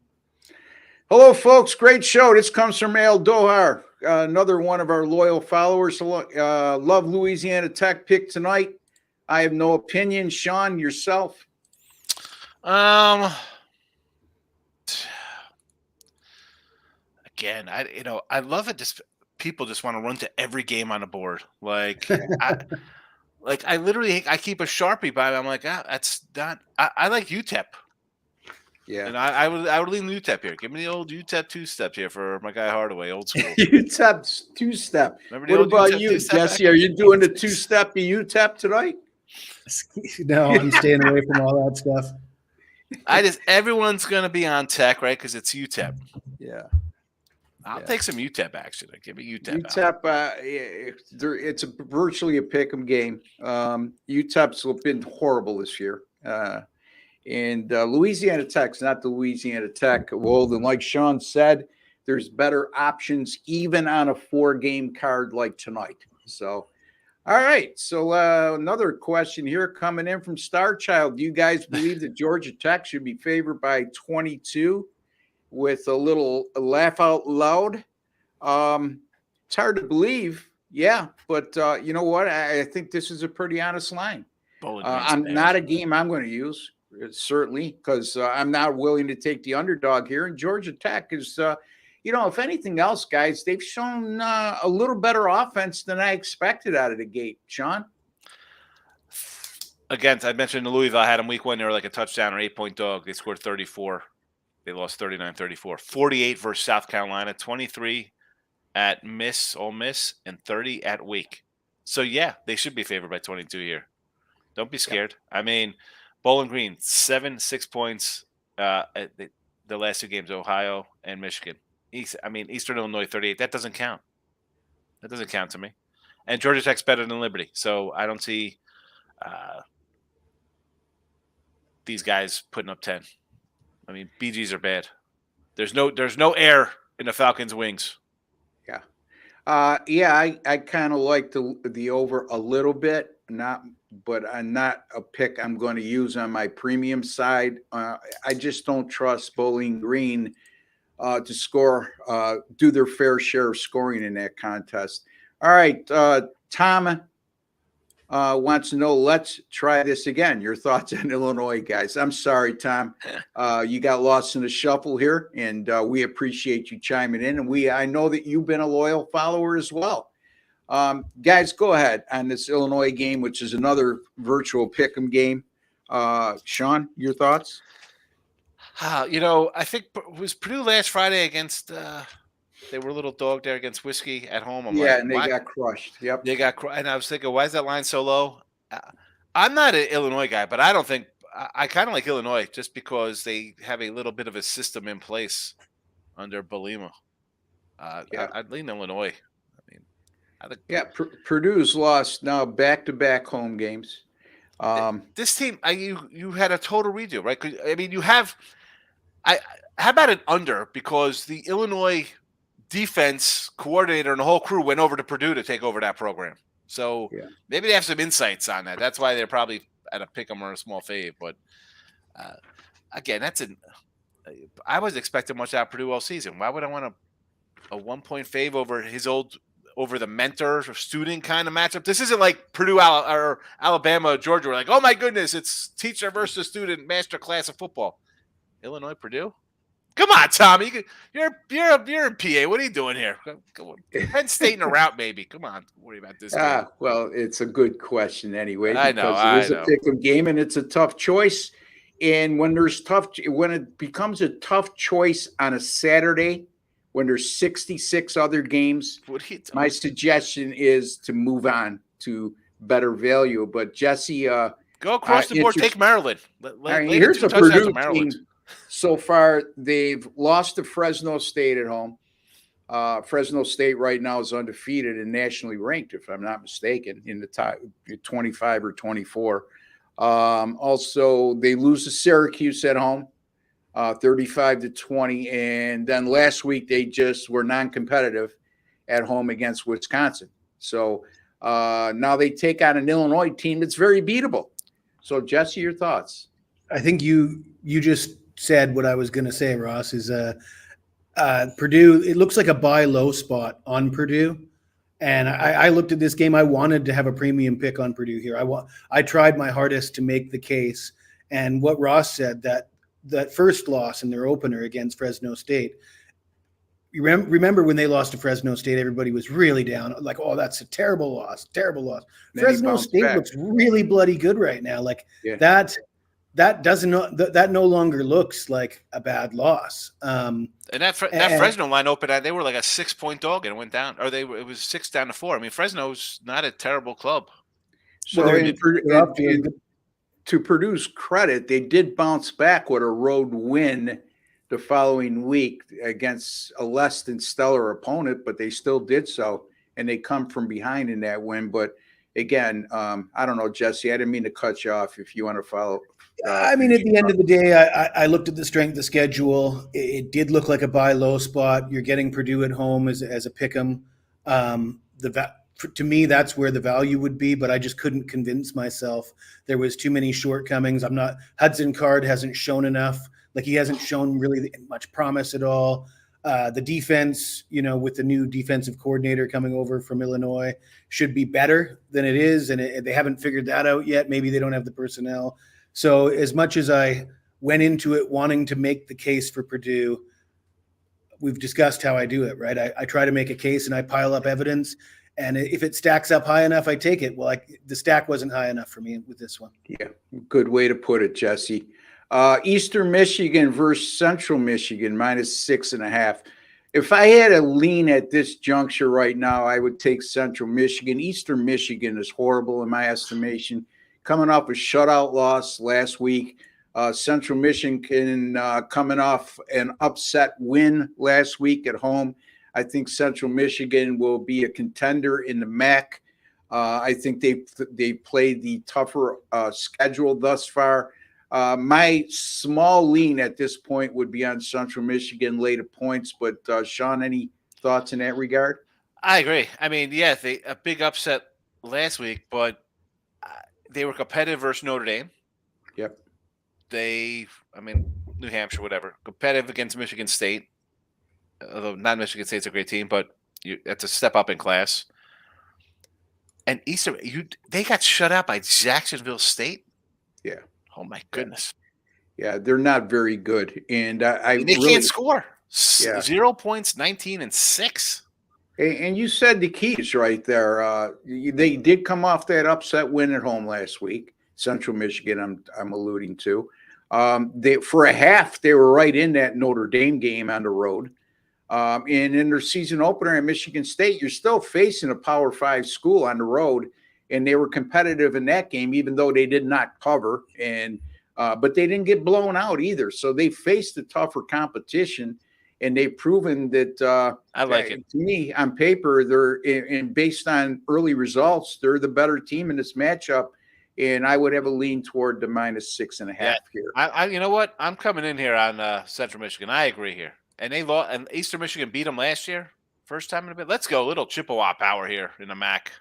Hello, folks. Great show. This comes from Al Dohar, another one of our loyal followers. Love Louisiana Tech pick tonight. I have no opinion. Sean, yourself? Again, I love it. Just people just want to run to every game on the board. Like, I literally keep a Sharpie by me. I'm like, that's not. I like UTEP. Yeah, and I would lean UTEP here. Give me the old UTEP 2-step here for my guy Hardaway, old school. UTEP 2-step. What about UTEP you, Jesse? Are you doing the 2-step UTEP tonight? No, I'm staying away from all that stuff. Everyone's gonna be on Tech, right? Because it's UTEP. Yeah. I'll take some UTEP action. Give me UTEP. UTEP, it's virtually a pick'em game. UTEP's been horrible this year. And Louisiana Tech's not the Louisiana Tech of old. And like Sean said, there's better options even on a 4-game card like tonight. So, all right. So another question here coming in from Star Child. Do you guys believe that Georgia Tech should be favored by 22 with a little laugh out loud? It's hard to believe. Yeah. But you know what? I think this is a pretty honest line. I'm not a game I'm going to use. Certainly, because I'm not willing to take the underdog here. And Georgia Tech is, if anything else, guys, they've shown a little better offense than I expected out of the gate. Sean? Again, I mentioned Louisville. I had them week 1. They were like a touchdown or 8-point dog. They scored 34. They lost 39-34. 48 versus South Carolina, 23 at Ole Miss, and 30 at Wake. So, yeah, they should be favored by 22 here. Don't be scared. Yeah. I mean, Bowling Green, 6 points at the last 2 games, Ohio and Michigan. Eastern Illinois, 38. That doesn't count. That doesn't count to me. And Georgia Tech's better than Liberty. So I don't see these guys putting up 10. BGs are bad. There's no air in the Falcons' wings. Yeah. I kind of like the over a little bit, but I'm not a pick I'm going to use on my premium side. I just don't trust Bowling Green to score, do their fair share of scoring in that contest. All right, Tom wants to know, let's try this again. Your thoughts on Illinois, guys. I'm sorry, Tom. You got lost in the shuffle here, and we appreciate you chiming in. And I know that you've been a loyal follower as well. Guys, go ahead on this Illinois game, which is another virtual pick'em game. Sean, your thoughts? I think it was Purdue last Friday against they were a little dog there against Whiskey at home. And they got crushed. Yep. They got crushed. And I was thinking, why is that line so low? I'm not an Illinois guy, but I don't think I kind of like Illinois just because they have a little bit of a system in place under Belima. I'd lean Illinois. Purdue's lost now back-to-back home games. This team, you had a total redo, right? You have. How about an under? Because the Illinois defense coordinator and the whole crew went over to Purdue to take over that program. So maybe they have some insights on that. That's why they're probably at a pick 'em or a small fave. But again, I was expecting much out of Purdue all season. Why would I want a 1-point fave over the mentor or student kind of matchup? This isn't like Purdue or Alabama, Georgia. We're like, oh my goodness, it's teacher versus student master class of football. Illinois, Purdue. Come on, Tommy. You're in PA. What are you doing here? Penn State in a route, maybe. Come on. Don't worry about this game. Well, it's a good question anyway. I know. It is a pick-em game, and it's a tough choice. And when it becomes a tough choice on a Saturday when there's 66 other games. What are you doing? My suggestion is to move on to better value. But Jesse, Go across the board. Take Maryland. Here's the Purdue team. So far, they've lost to Fresno State at home. Fresno State right now is undefeated and nationally ranked, if I'm not mistaken, in the top 25 or 24. Also, they lose to Syracuse at home, 35-20. And then last week, they just were non-competitive at home against Wisconsin. So now they take on an Illinois team that's very beatable. So, Jesse, your thoughts? I think you just said what I was going to say, Ross, is Purdue, it looks like a buy low spot on Purdue. And I looked at this game. I wanted to have a premium pick on Purdue here. I tried my hardest to make the case. And what Ross said, that first loss in their opener against Fresno State, you remember when they lost to Fresno State, everybody was really down. Like, oh, that's a terrible loss. Fresno State looks really bloody good right now. Like that no longer looks like a bad loss. And that Fresno line opened, they were like a 6-point dog and it went down, or it was 6-4. I mean, Fresno's not a terrible club. So to Purdue's credit, they did bounce back with a road win the following week against a less than stellar opponent, but they still did so, and they come from behind in that win. But again, I don't know, Jesse, I didn't mean to cut you off if you want to follow. I mean, at the end of the day, I looked at the strength of the schedule. It did look like a buy low spot. You're getting Purdue at home as a pick 'em. To me, that's where the value would be, but I just couldn't convince myself. There was too many shortcomings. Hudson Card hasn't shown enough. Like, he hasn't shown really much promise at all. The defense, with the new defensive coordinator coming over from Illinois, should be better than it is, and they haven't figured that out yet. Maybe they don't have the personnel. So as much as I went into it wanting to make the case for Purdue, we've discussed how I do it, right? I try to make a case and I pile up evidence, and if it stacks up high enough, I take it. Well, the stack wasn't high enough for me with this one. Yeah, good way to put it, Jesse. Eastern Michigan versus Central Michigan, -6.5. If I had a lean at this juncture right now, I would take Central Michigan. Eastern Michigan is horrible in my estimation. Coming off a shutout loss last week. Central Michigan coming off an upset win last week at home. I think Central Michigan will be a contender in the MAC. I think they played the tougher schedule thus far. My small lean at this point would be on Central Michigan later points. But Sean, any thoughts in that regard? I agree. I mean, yeah, a big upset last week, but they were competitive versus Notre Dame. Yep. New Hampshire, whatever. Competitive against Michigan State. Although not Michigan State's a great team, but that's a step up in class. And they got shut out by Jacksonville State. Yeah. Oh my goodness. Yeah, they're not very good, and they can't score. 0 points, 19 and 6. And you said the keys right there. They did come off that upset win at home last week. Central Michigan, I'm alluding to. For a half, they were right in that Notre Dame game on the road. And in their season opener at Michigan State, you're still facing a Power 5 school on the road, and they were competitive in that game, even though they did not cover. But they didn't get blown out either. So they faced a tougher competition. And they've proven that I like it. To me, on paper, and based on early results, they're the better team in this matchup. And I would have a lean toward the -6.5 here. You know what? I'm coming in here on Central Michigan. I agree here. And they lost, and Eastern Michigan beat them last year, first time in a bit. Let's go, little Chippewa power here in the MAC.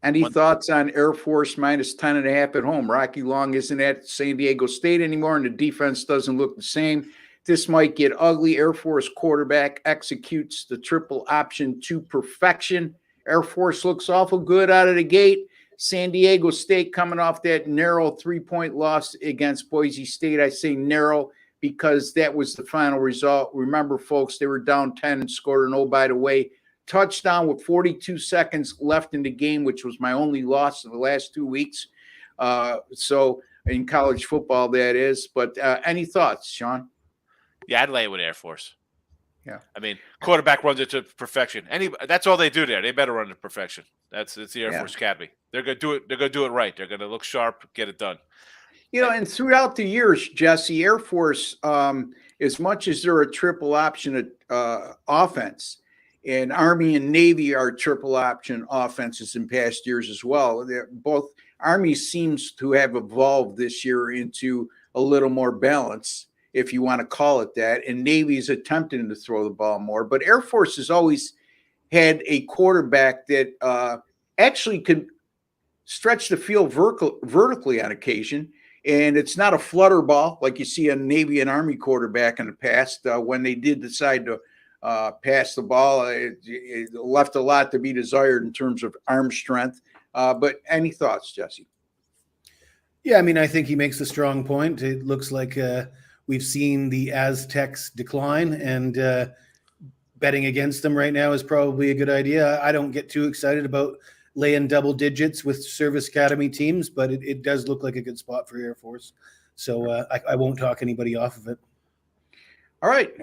Any thoughts on Air Force -10.5 at home? Rocky Long isn't at San Diego State anymore, and the defense doesn't look the same. This might get ugly. Air Force quarterback executes the triple option to perfection. Air Force looks awful good out of the gate. San Diego State coming off that narrow 3-point loss against Boise State. I say narrow because that was the final result. Remember, folks, they were down 10 and scored an, oh, by the way, touchdown with 42 seconds left in the game, which was my only loss in the last 2 weeks. So in college football, that is. But any thoughts, Sean? Yeah, I'd lay it with Air Force. Yeah. I mean, quarterback runs it to perfection. That's all they do there. They better run it to perfection. It's the Air Force Academy. They're gonna do it. They're gonna do it right. They're gonna look sharp, get it done. And throughout the years, Jesse, Air Force, as much as they're a triple option offense, and Army and Navy are triple option offenses in past years as well. Both Army seems to have evolved this year into a little more balance, if you want to call it that, and Navy is attempting to throw the ball more. But Air Force has always had a quarterback that actually could stretch the field vertically on occasion. And it's not a flutter ball like you see a Navy and Army quarterback in the past. When they did decide to pass the ball, it left a lot to be desired in terms of arm strength. But any thoughts, Jesse? Yeah, I mean, I think he makes a strong point. It looks like we've seen the Aztecs decline, and betting against them right now is probably a good idea. I don't get too excited about laying double digits with service academy teams, but it does look like a good spot for Air Force. So I won't talk anybody off of it. All right.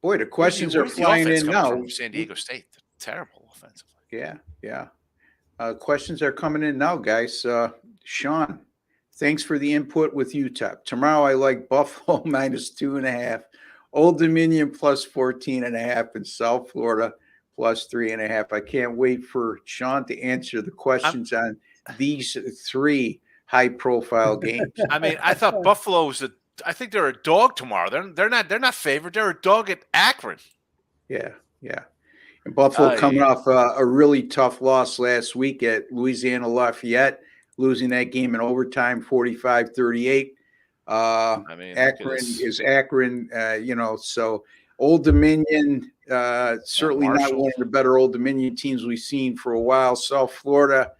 Boy, the questions are flying in now. From San Diego State, terrible offensively. Yeah. Questions are coming in now, guys. Sean, thanks for the input with UTEP. Tomorrow I like Buffalo -2.5, Old Dominion +14.5, and South Florida +3.5. I can't wait for Sean to answer the questions on these three high-profile games. I mean, I thought Buffalo was I think they're a dog tomorrow. They're not favored. They're a dog at Akron. Yeah. And Buffalo coming off a really tough loss last week at Louisiana Lafayette, losing that game in overtime, 45-38. I mean, Akron is Akron, so Old Dominion, certainly not one of the better Old Dominion teams we've seen for a while. South Florida,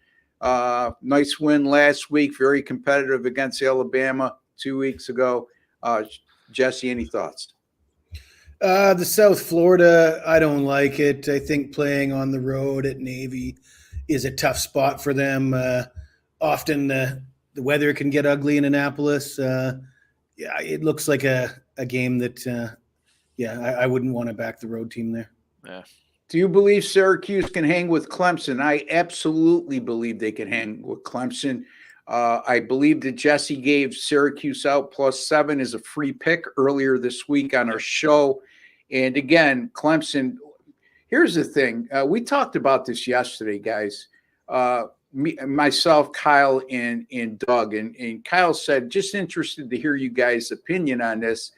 nice win last week, very competitive against Alabama 2 weeks ago. Jesse, any thoughts? The South Florida, I don't like it. I think playing on the road at Navy is a tough spot for them. Often the weather can get ugly in Annapolis. It looks like a game that, I wouldn't want to back the road team there. Yeah. Do you believe Syracuse can hang with Clemson? I absolutely believe they can hang with Clemson. I believe that Jesse gave Syracuse out +7 as a free pick earlier this week on our show. And again, Clemson, here's the thing. We talked about this yesterday, guys. Myself, Kyle, and Doug. And Kyle said, just interested to hear you guys' opinion on this.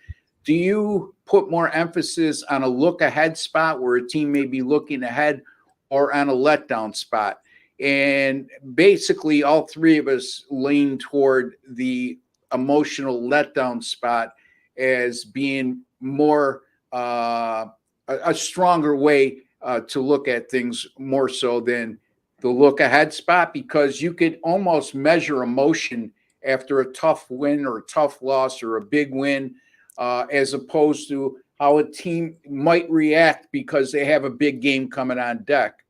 Do you put more emphasis on a look-ahead spot where a team may be looking ahead, or on a letdown spot? And basically, all three of us lean toward the emotional letdown spot as being more a stronger way to look at things, more so than the look-ahead spot, because you could almost measure emotion after a tough win or a tough loss or a big win, as opposed to how a team might react because they have a big game coming on deck.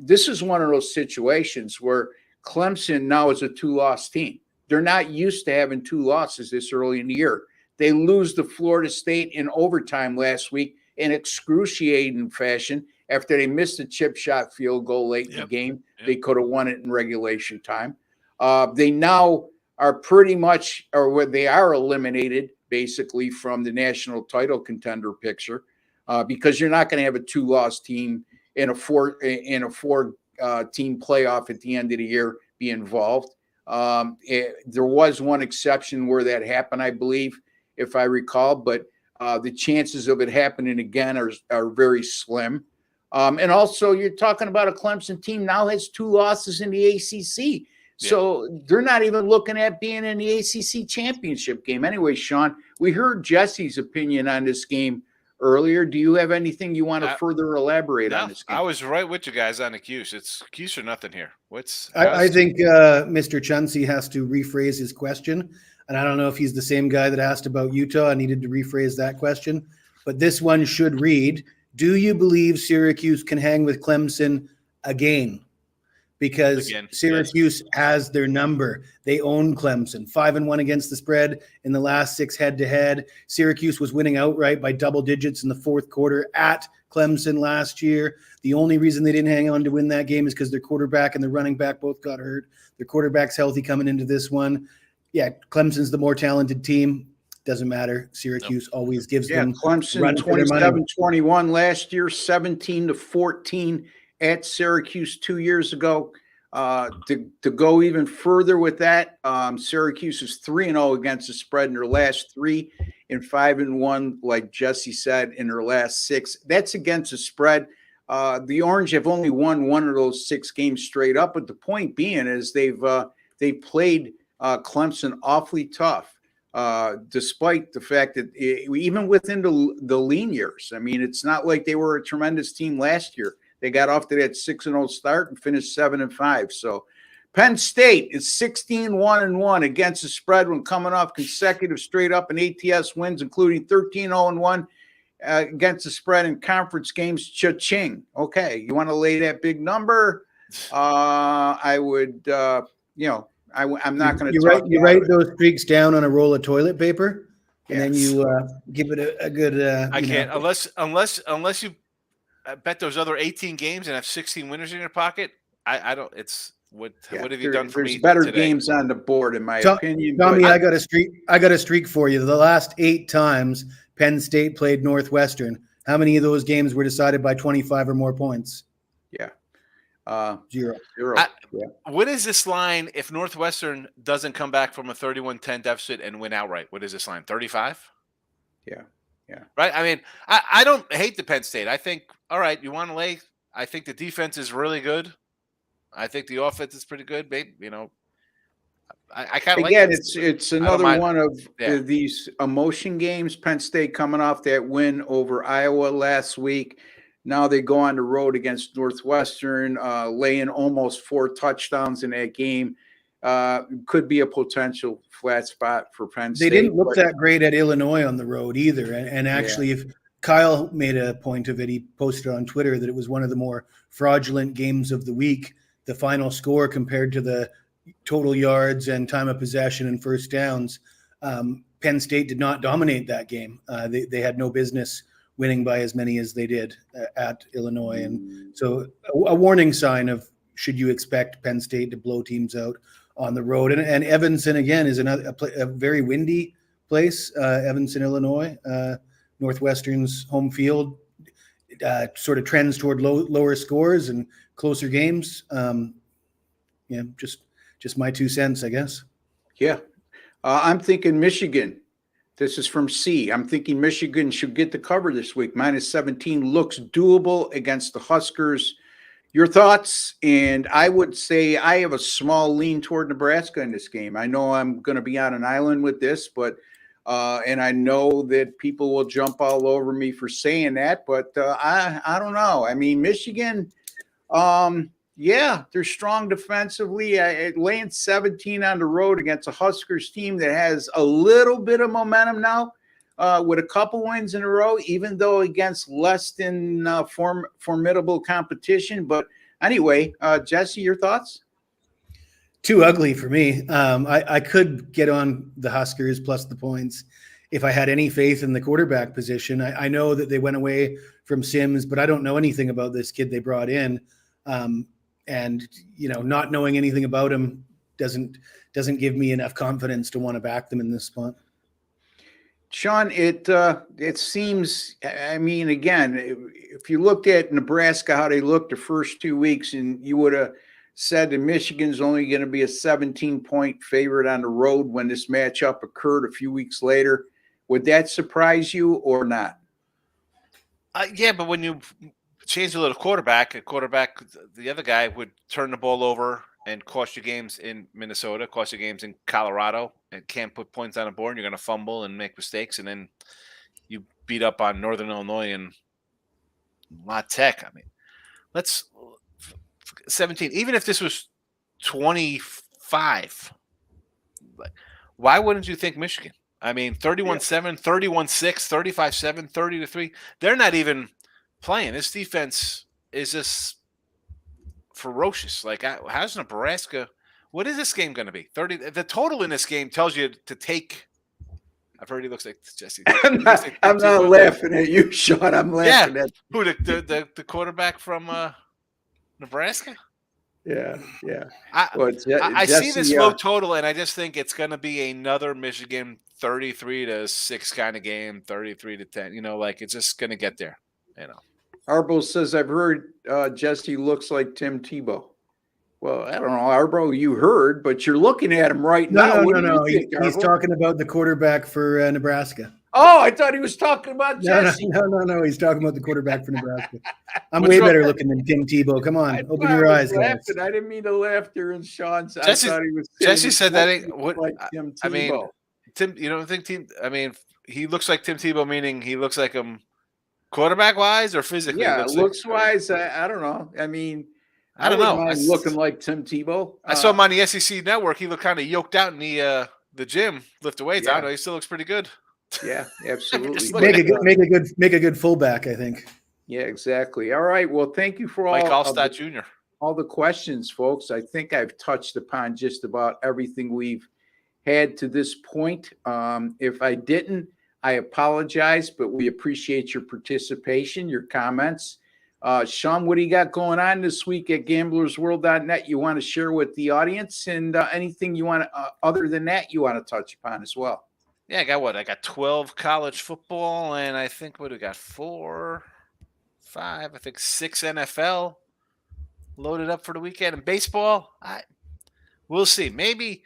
This is one of those situations where Clemson now is a 2-loss team. They're not used to having 2 losses this early in the year. They lose to Florida State in overtime last week in excruciating fashion after they missed a chip shot field goal late in the game. They could have won it in regulation time. They now are pretty much, or they are eliminated basically from the national title contender picture, because you're not going to have a 2-loss team in a four team playoff at the end of the year be involved. There was one exception where that happened, I believe, if I recall, but the chances of it happening again are very slim. And also, you're talking about a Clemson team now has 2 losses in the ACC. So they're not even looking at being in the ACC championship game. Anyway, Sean, we heard Jesse's opinion on this game earlier. Do you have anything you want to further elaborate on this game? I was right with you guys on the Cuse. It's Cuse or nothing here. I think Mr. Chauncey has to rephrase his question. And I don't know if he's the same guy that asked about Utah. I needed to rephrase that question. But this one should read, do you believe Syracuse can hang with Clemson again? because Again, Syracuse has their number. They own Clemson, 5-1 against the spread in the last 6 head-to-head. Syracuse was winning outright by double digits in the fourth quarter at Clemson last year. The only reason they didn't hang on to win that game is because their quarterback and the running back both got hurt. Their quarterback's healthy coming into this one. Yeah, Clemson's the more talented team. Doesn't matter. Syracuse always gives them Clemson run for their money. 27-21 last year, 17-14 at Syracuse 2 years ago. To go even further with that, Syracuse is 3-0 against the spread in their last 3 and 5-1, like Jesse said, in their last 6. That's against the spread. The Orange have only won one of those 6 games straight up, but the point being is they've played Clemson awfully tough. Despite the fact that even within the lean years, I mean, it's not like they were a tremendous team last year. They got off to that 6-0 start and finished 7-5. So Penn State is 16-1-1 against the spread when coming off consecutive straight up and ATS wins, including 13-0-1 against the spread in conference games. Cha-ching. Okay, you want to lay that big number? I would, I'm not going to. You write those streaks down on a roll of toilet paper, and then you give it a good. I can't unless you bet those other 18 games and have 16 winners in your pocket. I don't. It's what have you done for me? There's better today? Games on the board, in my opinion. Tommy, I got a streak for you. The last 8 times Penn State played Northwestern, how many of those games were decided by 25 or more points? Yeah. 0. What is this line if Northwestern doesn't come back from a 31-10 deficit and win outright? What is this line? 35? Yeah. Right? I mean, I don't hate the Penn State. I think, all right, you want to lay. I think the defense is really good. I think the offense is pretty good, babe. I kind of like again. It's another one of these emotion games. Penn State coming off that win over Iowa last week. Now they go on the road against Northwestern, laying almost 4 touchdowns in that game. Could be a potential flat spot for Penn State. They didn't look that great at Illinois on the road either. And actually, if Kyle made a point of it, he posted on Twitter that it was one of the more fraudulent games of the week. The final score compared to the total yards and time of possession and first downs, Penn State did not dominate that game. They had no business winning by as many as they did at Illinois. And so a warning sign of should you expect Penn State to blow teams out on the road. And Evanston, again, is a very windy place, Evanston, Illinois. Northwestern's home field sort of trends toward lower scores and closer games. Just my 2 cents, I guess. Yeah. I'm thinking Michigan. This is from C. I'm thinking Michigan should get the cover this week. -17 looks doable against the Huskers. Your thoughts? And I would say I have a small lean toward Nebraska in this game. I know I'm going to be on an island with this, but and I know that people will jump all over me for saying that, but I don't know. I mean, Michigan, they're strong defensively. Laying 17 on the road against a Huskers team that has a little bit of momentum now with a couple wins in a row, even though against less than formidable competition. But anyway, Jesse, your thoughts? Too ugly for me. I could get on the Huskers plus the points if I had any faith in the quarterback position. I know that they went away from Sims, but I don't know anything about this kid they brought in. And not knowing anything about him doesn't give me enough confidence to want to back them in this spot. Sean, it seems, I mean, again, if you looked at Nebraska, how they looked the first 2 weeks, and you would have said that Michigan's only going to be a 17-point favorite on the road when this matchup occurred a few weeks later, would that surprise you or not? Yeah, but when you change a little quarterback, the other guy would turn the ball over and cost you games in Minnesota, cost you games in Colorado, and can't put points on the board. And you're going to fumble and make mistakes, and then you beat up on Northern Illinois and La Tech. I mean, let's 17. Even if this was 25, why wouldn't you think Michigan? I mean, 31-7, 31-6, 35-7, 30-3. They're not even playing. This defense is just ferocious. Like, how's Nebraska? What is this game going to be? 30. The total in this game tells you to take. I've heard he looks like Jesse. I'm not laughing at you, Sean. I'm laughing at who the quarterback from Nebraska. Yeah. I see this low total, and I just think it's going to be another Michigan 33-6 kind of game, 33-10. You know, like it's just going to get there. You know, Arbo says I've heard Jesse looks like Tim Tebow. Well, I don't know, Arbo, you heard, but you're looking at him right now. No. He's talking about the quarterback for Nebraska. Oh, I thought he was talking about Jesse. No. He's talking about the quarterback for Nebraska. I'm way better looking than Tim Tebow. Come on, open your eyes, guys. I didn't mean to laugh during Sean's. Jesse, I thought he was. Jesse said that ain't what like Tim Tebow. I mean. Tim, you don't think Tim? I mean, he looks like Tim Tebow, meaning he looks like him, quarterback wise or physically. Yeah, looks wise. I don't know. I mean, I don't know. Mind looking like Tim Tebow. I saw him on the SEC network. He looked kind of yoked out in the gym, lift weights. I don't know. He still looks pretty good. Yeah, absolutely. make a good fullback, I think. Yeah, exactly. All right. Well, thank you for Mike Allstott Jr. All the questions, folks. I think I've touched upon just about everything we've had to this point. If I didn't, I apologize, but we appreciate your participation, your comments. Sean, what do you got going on this week at gamblersworld.net you want to share with the audience, and anything you want to, other than that you want to touch upon as well? Yeah, I got 12 college football, and I think what we got 4, 5, I think 6 NFL loaded up for the weekend. And baseball, we'll see. Maybe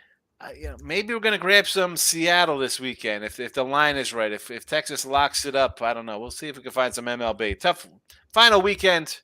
maybe we're going to grab some Seattle this weekend if the line is right. If Texas locks it up, I don't know. We'll see if we can find some MLB. Tough final weekend.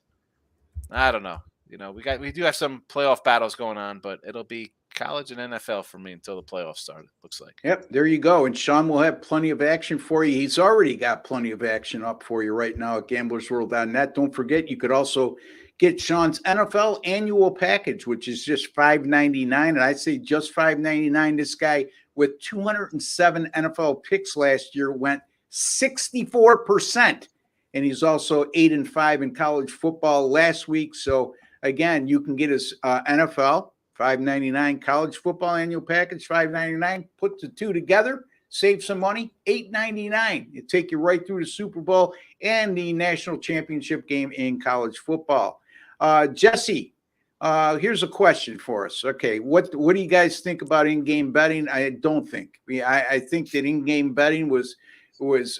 I don't know. You know, we do have some playoff battles going on, but it'll be college and NFL for me until the playoffs start, it looks like. Yep, there you go. And Sean will have plenty of action for you. He's already got plenty of action up for you right now at gamblersworld.net. Don't forget, you could also get Sean's NFL annual package, which is just $5.99. And I say just $5.99. This guy with 207 NFL picks last year went 64%. And he's also 8-5 in college football last week. So again, you can get his NFL $5.99, college football annual package $5.99. Put the two together, save some money, $8.99. It take you right through the Super Bowl and the national championship game in college football. Jesse, here's a question for us. Okay, what do you guys think about in-game betting? I don't think. I think that in-game betting was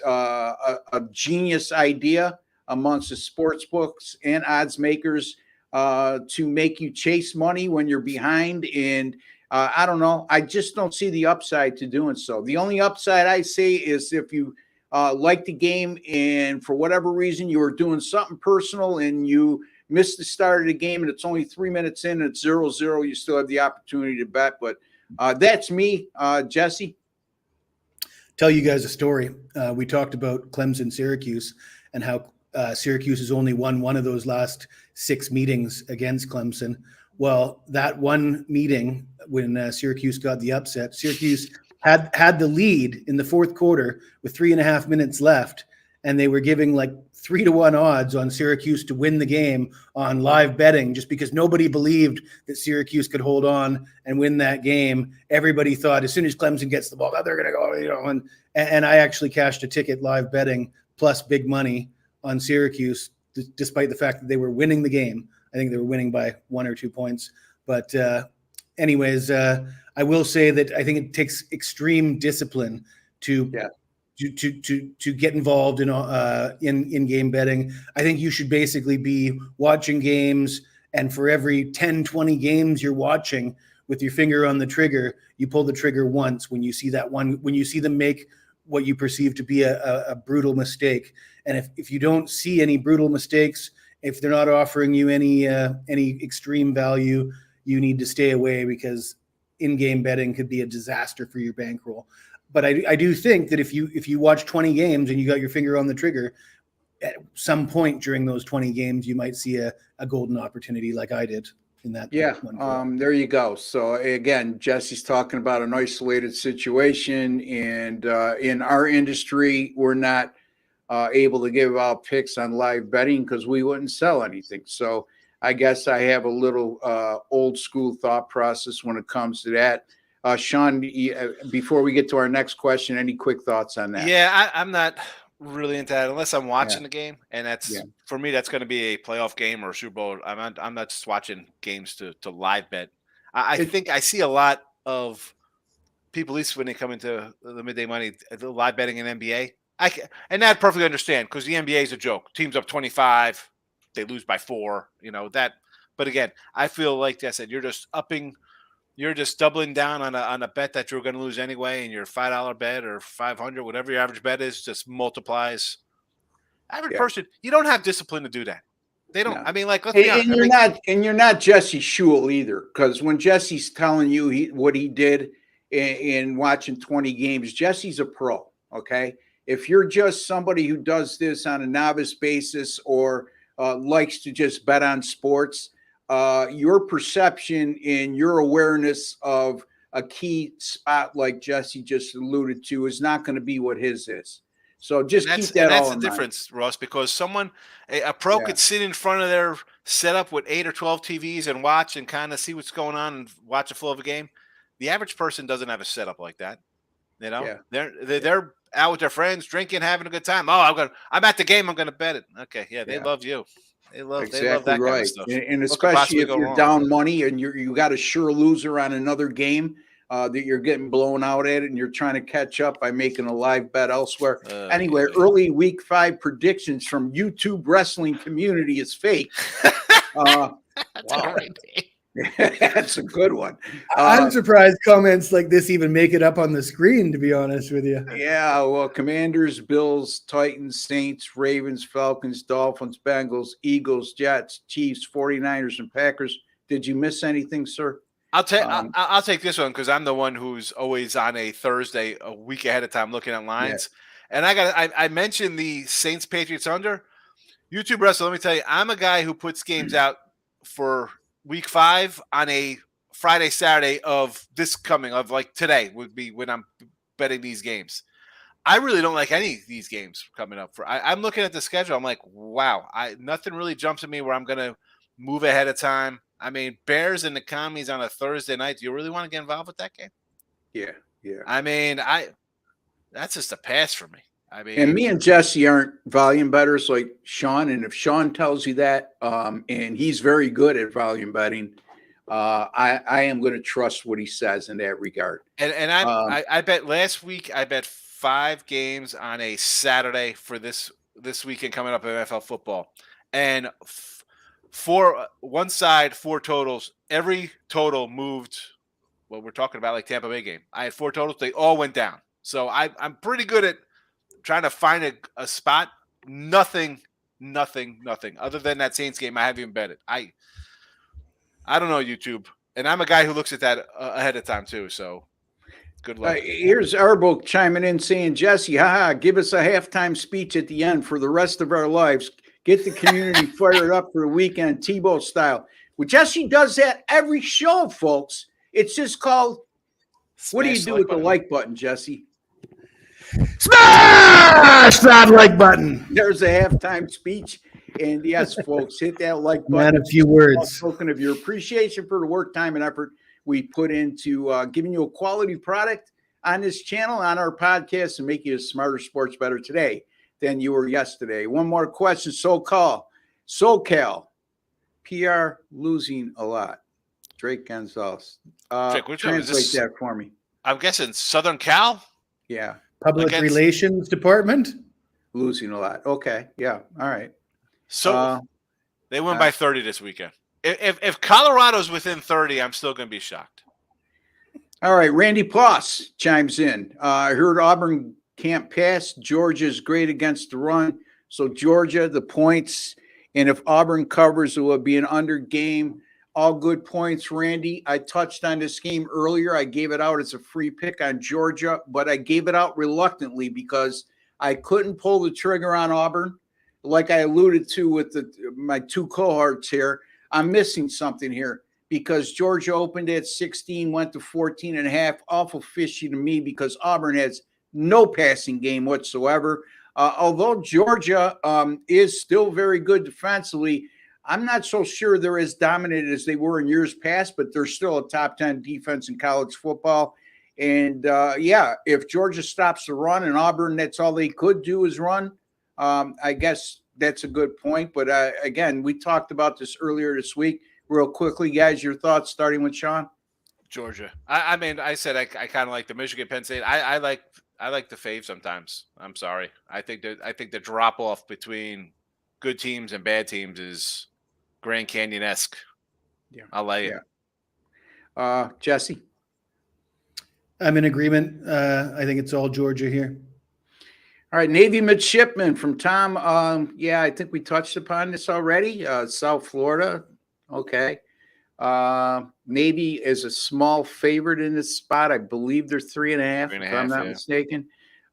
a genius idea amongst the sports books and odds makers to make you chase money when you're behind. And I don't know. I just don't see the upside to doing so. The only upside I see is if you like the game and for whatever reason you were doing something personal and you missed the start of the game and it's only 3 minutes in and it's 0-0, you still have the opportunity to bet. But that's me, Jesse. Tell you guys a story. We talked about Clemson, Syracuse, and how Syracuse has only won one of those last 6 meetings against Clemson. Well, that one meeting when Syracuse got the upset, Syracuse had the lead in the fourth quarter with 3.5 minutes left, and they were giving like 3-1 odds on Syracuse to win the game on live betting just because nobody believed that Syracuse could hold on and win that game. Everybody thought as soon as Clemson gets the ball, they're going to go, you know, and I actually cashed a ticket live betting plus big money on Syracuse, despite the fact that they were winning the game. I think they were winning by 1 or 2 points. But anyways, I will say that I think it takes extreme discipline to get involved in game betting. I think you should basically be watching games, and for every 10, 20 games you're watching with your finger on the trigger, you pull the trigger once when you see them make what you perceive to be a brutal mistake. And if you don't see any brutal mistakes, if they're not offering you any extreme value, you need to stay away, because in-game betting could be a disaster for your bankroll. But I do think that if you watch 20 games and you got your finger on the trigger, at some point during those 20 games, you might see a golden opportunity like I did in that. Yeah, there you go. So again, Jesse's talking about an isolated situation, and in our industry, we're not able to give out picks on live betting because we wouldn't sell anything. So I guess I have a little old school thought process when it comes to that. Sean, before we get to our next question, any quick thoughts on that? Yeah, I'm not really into that unless I'm watching Yeah. the game, and that's Yeah. for me. That's going to be a playoff game or a Super Bowl. I'm not just watching games to live bet. I think I see a lot of people, at least when they come into the midday money, the live betting in NBA. And that I perfectly understand because the NBA is a joke. Teams up 25, they lose by 4. You know that. But again, I feel like I said, you're just doubling down on a bet that you're going to lose anyway, and your $5 bet or 500, whatever your average bet is, just multiplies. Average person, you don't have discipline to do that. They don't. No. I mean, like, let's be honest. And you're not Jesse Schule either, because when Jesse's telling you what he did in watching 20 games, Jesse's a pro. Okay, if you're just somebody who does this on a novice basis or likes to just bet on sports, your perception and your awareness of a key spot like Jesse just alluded to is not going to be what his is. So just keep that all in mind. That's the difference, Ross, because a pro could sit in front of their setup with 8 or 12 TVs and watch and kind of see what's going on and watch a flow of a game. The average person doesn't have a setup like that. You know, they're out with their friends, drinking, having a good time. Oh, I'm at the game. I'm going to bet it. Okay, they love you. They love that kind of stuff. And especially if you're down money and you got a sure loser on another game that you're getting blown out at it and you're trying to catch up by making a live bet elsewhere. Anyway, early week 5 predictions from YouTube wrestling community is fake. Wow. That's a good one. I'm surprised comments like this even make it up on the screen, to be honest with you. Yeah, well, Commanders, Bills, Titans, Saints, Ravens, Falcons, Dolphins, Bengals, Eagles, Jets, Chiefs, 49ers, and Packers. Did you miss anything, sir? I'll take this one because I'm the one who's always on a Thursday, a week ahead of time, looking at lines. Yeah. And I mentioned the Saints Patriots under YouTube wrestling. Let me tell you, I'm a guy who puts games out for week 5 on a Friday, Saturday of like today would be when I'm betting these games. I really don't like any of these games coming up. I'm looking at the schedule. I'm like, wow, nothing really jumps at me where I'm going to move ahead of time. I mean, Bears and the Commies on a Thursday night. Do you really want to get involved with that game? Yeah. I mean, that's just a pass for me. I mean, and me and Jesse aren't volume bettors like Sean. And if Sean tells you that, and he's very good at volume betting, I am going to trust what he says in that regard. And I bet last week I bet 5 games on a Saturday for this weekend coming up in NFL football, and for one side 4 totals. Every total moved. Well, we're talking about like Tampa Bay game. I had 4 totals. They all went down. So I'm pretty good at trying to find a spot. Nothing other than that Saints game. I haven't even bet it. I don't know YouTube, and I'm a guy who looks at that ahead of time too. So good luck. Here's Arbo chiming in saying, Jesse, give us a halftime speech at the end for the rest of our lives. Get the community fired up for the weekend, Tebow style. Well, Jesse does that every show, folks. It's just called. What do you do with the like button, Jesse? Smash that like button. There's a halftime speech. And yes, folks, hit that like button. Add a few words. Token of your appreciation for the work, time, and effort we put into giving you a quality product on this channel, on our podcast, and make you a smarter sports better today than you were yesterday. One more question. SoCal, PR losing a lot. Drake Gonzalez. Drake, which one is translate this? that for me. I'm guessing Southern Cal? Yeah. Public Relations Department? Losing a lot. Okay. Yeah. All right. So they win by 30 this weekend. If Colorado's within 30, I'm still going to be shocked. All right. Randy Ploss chimes in. I heard Auburn can't pass. Georgia's great against the run. So Georgia, the points. And if Auburn covers, it will be an under game. All good points, Randy. I touched on this game earlier. I gave it out as a free pick on Georgia, but I gave it out reluctantly because I couldn't pull the trigger on Auburn. Like I alluded to with my 2 cohorts here, I'm missing something here because Georgia opened at 16, went to 14.5. Awful fishy to me because Auburn has no passing game whatsoever. Although Georgia is still very good defensively, I'm not so sure they're as dominant as they were in years past, but they're still a top 10 defense in college football. And if Georgia stops the run and Auburn, that's all they could do is run. I guess that's a good point. But again, we talked about this earlier this week. Real quickly, guys, your thoughts, starting with Sean? Georgia. I mean, I said I kind of like the Michigan Penn State. I like the fave sometimes. I'm sorry. I think the drop off between good teams and bad teams is Grand Canyon-esque. Yeah, I'll lay it. Jesse. I'm in agreement. I think it's all Georgia here. All right, Navy midshipman from Tom. I think we touched upon this already. South Florida. Okay. Navy is a small favorite in this spot. I believe they're 3.5, if I'm not mistaken.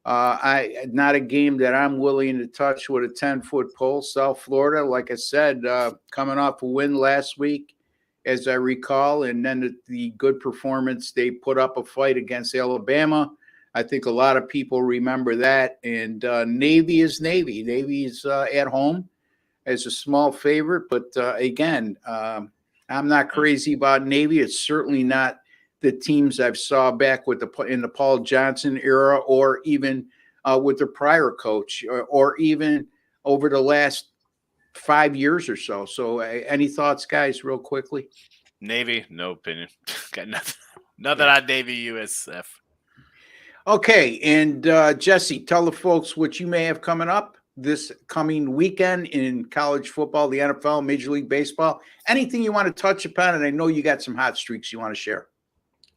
Not a game that I'm willing to touch with a 10-foot pole. South Florida, like I said, coming off a win last week, as I recall, and then the good performance, they put up a fight against Alabama. I think a lot of people remember that. And Navy is Navy. Navy is at home as a small favorite, but again, I'm not crazy about Navy. It's certainly not the teams I've saw back in the Paul Johnson era, or even with the prior coach, or even over the last 5 years or so. So, any thoughts, guys, real quickly? Navy, no opinion. Got nothing on Navy USF. Okay, and Jesse, tell the folks what you may have coming up this coming weekend in college football, the NFL, Major League Baseball. Anything you want to touch upon, and I know you got some hot streaks you want to share.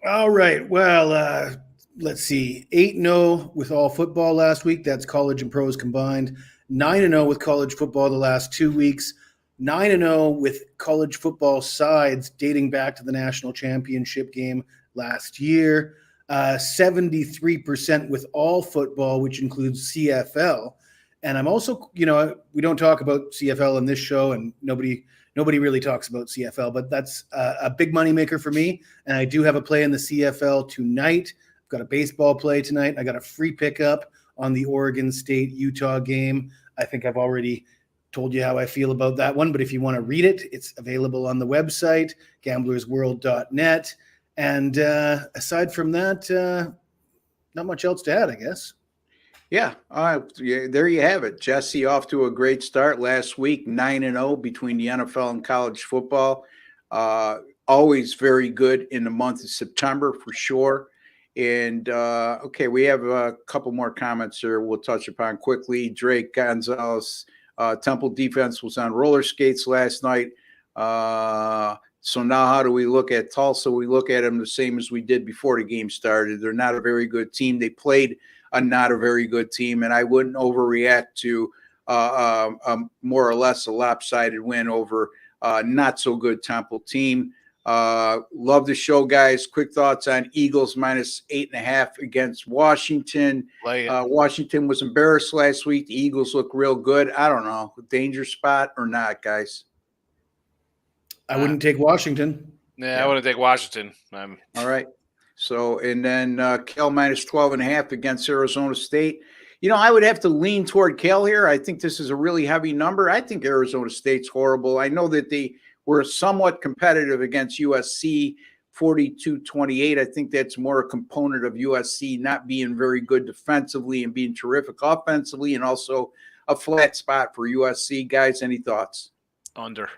All right. Well, let's see. 8-0 with all football last week. That's college and pros combined. 9-0 with college football the last 2 weeks. 9-0 with college football sides dating back to the national championship game last year. 73% with all football, which includes CFL. And I'm also, we don't talk about CFL in this show, and nobody really talks about CFL, but that's a big moneymaker for me. And I do have a play in the CFL tonight. I've got a baseball play tonight. I got a free pickup on the Oregon State-Utah game. I think I've already told you how I feel about that one, but if you want to read it, it's available on the website, gamblersworld.net. And aside from that, not much else to add, I guess. Yeah, there you have it. Jesse off to a great start last week, 9-0 between the NFL and college football. Always very good in the month of September for sure. And, we have a couple more comments here we'll touch upon quickly. Drake Gonzalez, Temple defense was on roller skates last night. So now how do we look at Tulsa? We look at them the same as we did before the game started. They're not a very good team. They played not a very good team, and I wouldn't overreact to more or less a lopsided win over not so good Temple team. Love the show, guys. Quick thoughts on Eagles minus 8.5 against Washington. Washington was embarrassed last week. The Eagles look real good. I don't know, danger spot or not, guys. I wouldn't take Washington. Yeah, I wouldn't take Washington. All right. So, and then Cal minus 12.5 against Arizona State. I would have to lean toward Cal here. I think this is a really heavy number. I think Arizona State's horrible. I know that they were somewhat competitive against USC, 42-28. I think that's more a component of USC not being very good defensively and being terrific offensively, and also a flat spot for USC. Guys, any thoughts? Under.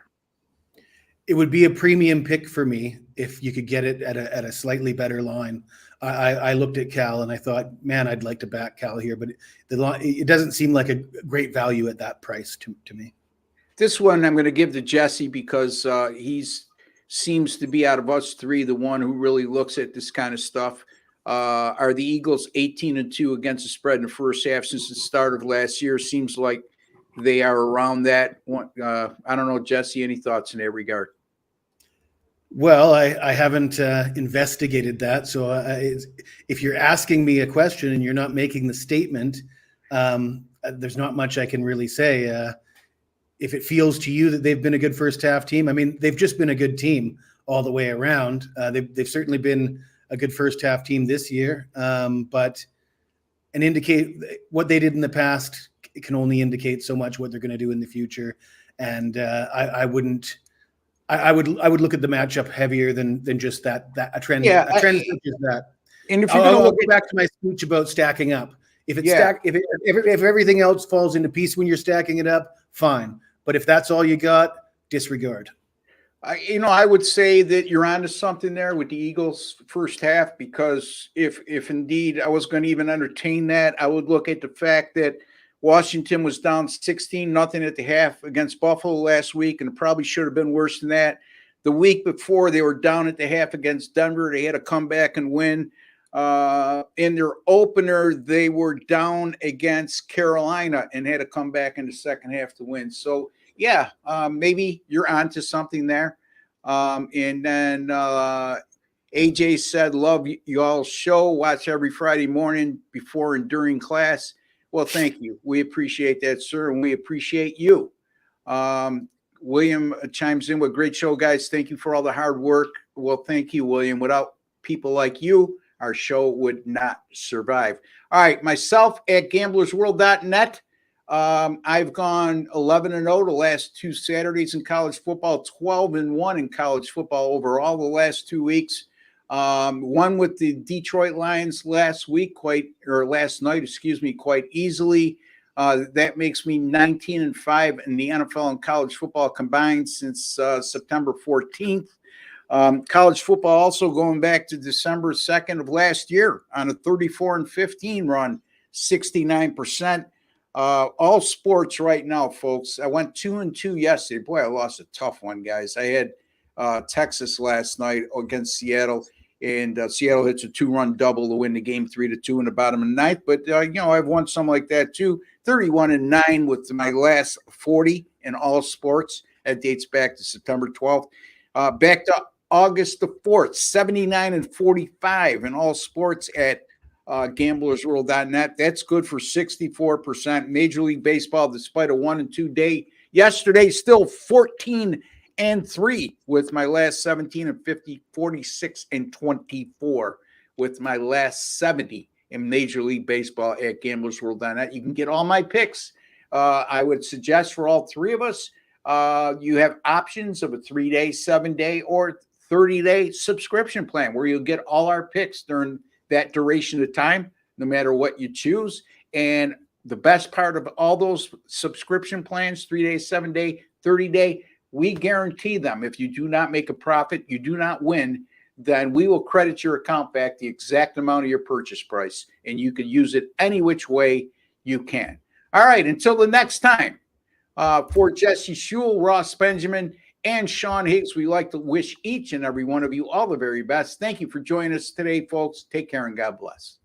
It would be a premium pick for me if you could get it at a slightly better line. I looked at Cal and I thought, man, I'd like to back Cal here, but it doesn't seem like a great value at that price to me. This one I'm going to give to Jesse because he seems to be, out of us three, the one who really looks at this kind of stuff. Are the Eagles 18-2 against the spread in the first half since the start of last year? Seems like they are around that one. I don't know, Jesse, any thoughts in that regard? Well, I haven't investigated that. So if you're asking me a question and you're not making the statement, there's not much I can really say. If it feels to you that they've been a good first half team, I mean, they've just been a good team all the way around. They've certainly been a good first half team this year, but indicate what they did in the past, it can only indicate so much what they're going to do in the future. and I wouldn't. I would look at the matchup heavier than just that a trend. Yeah, a trend such as that. And if you're I'll going to go back to my speech about stacking up. If it's Yeah. if everything else falls into piece when you're stacking it up, fine. But if that's all you got, disregard. I would say that you're onto something there with the Eagles first half, because if indeed I was going to even entertain that, I would look at the fact that Washington was down 16-0 at the half against Buffalo last week, and it probably should have been worse than that. The week before, they were down at the half against Denver. They had to come back and win. In their opener, they were down against Carolina and had to come back in the second half to win. So, yeah, maybe you're onto something there. And then AJ said, love y'all's show. Watch every Friday morning before and during class. Well, thank you. We appreciate that, sir, and we appreciate you. William chimes in with great show, guys. Thank you for all the hard work. Well, thank you, William. Without people like you, our show would not survive. All right, myself at gamblersworld.net. I've gone 11-0 the last 2 Saturdays in college football, 12-1 in college football overall the last 2 weeks. One with the Detroit Lions last night, quite easily. That makes me 19-5 in the NFL and college football combined since September 14th. College football also going back to December 2nd of last year on a 34-15 run, 69%. All sports right now, folks. I went 2-2 yesterday. Boy, I lost a tough one, guys. I had Texas last night against Seattle, and Seattle hits a 2-run double to win the game 3-2 in the bottom of the ninth. But I've won some like that too. 31-9 with my last 40 in all sports. That dates back to September 12th. Back to August the 4th, 79-45 in all sports at gamblersworld.net. That's good for 64%. Major League Baseball, despite a 1-2 day yesterday, still 14-3 with my last 17-50, 46-24 with my last 70 in Major League Baseball at gamblersworld.net. You can get all my picks. I would suggest for all three of us, you have options of a 3-day, 7-day, or 30-day subscription plan where you'll get all our picks during that duration of time, no matter what you choose. And the best part of all those subscription plans, 3-day, 7-day, 30-day, we guarantee them. If you do not make a profit, you do not win, then we will credit your account back the exact amount of your purchase price, and you can use it any which way you can. All right, until the next time, for Jesse Schule, Ross Benjamin, and Sean Higgs, we like to wish each and every one of you all the very best. Thank you for joining us today, folks. Take care and God bless.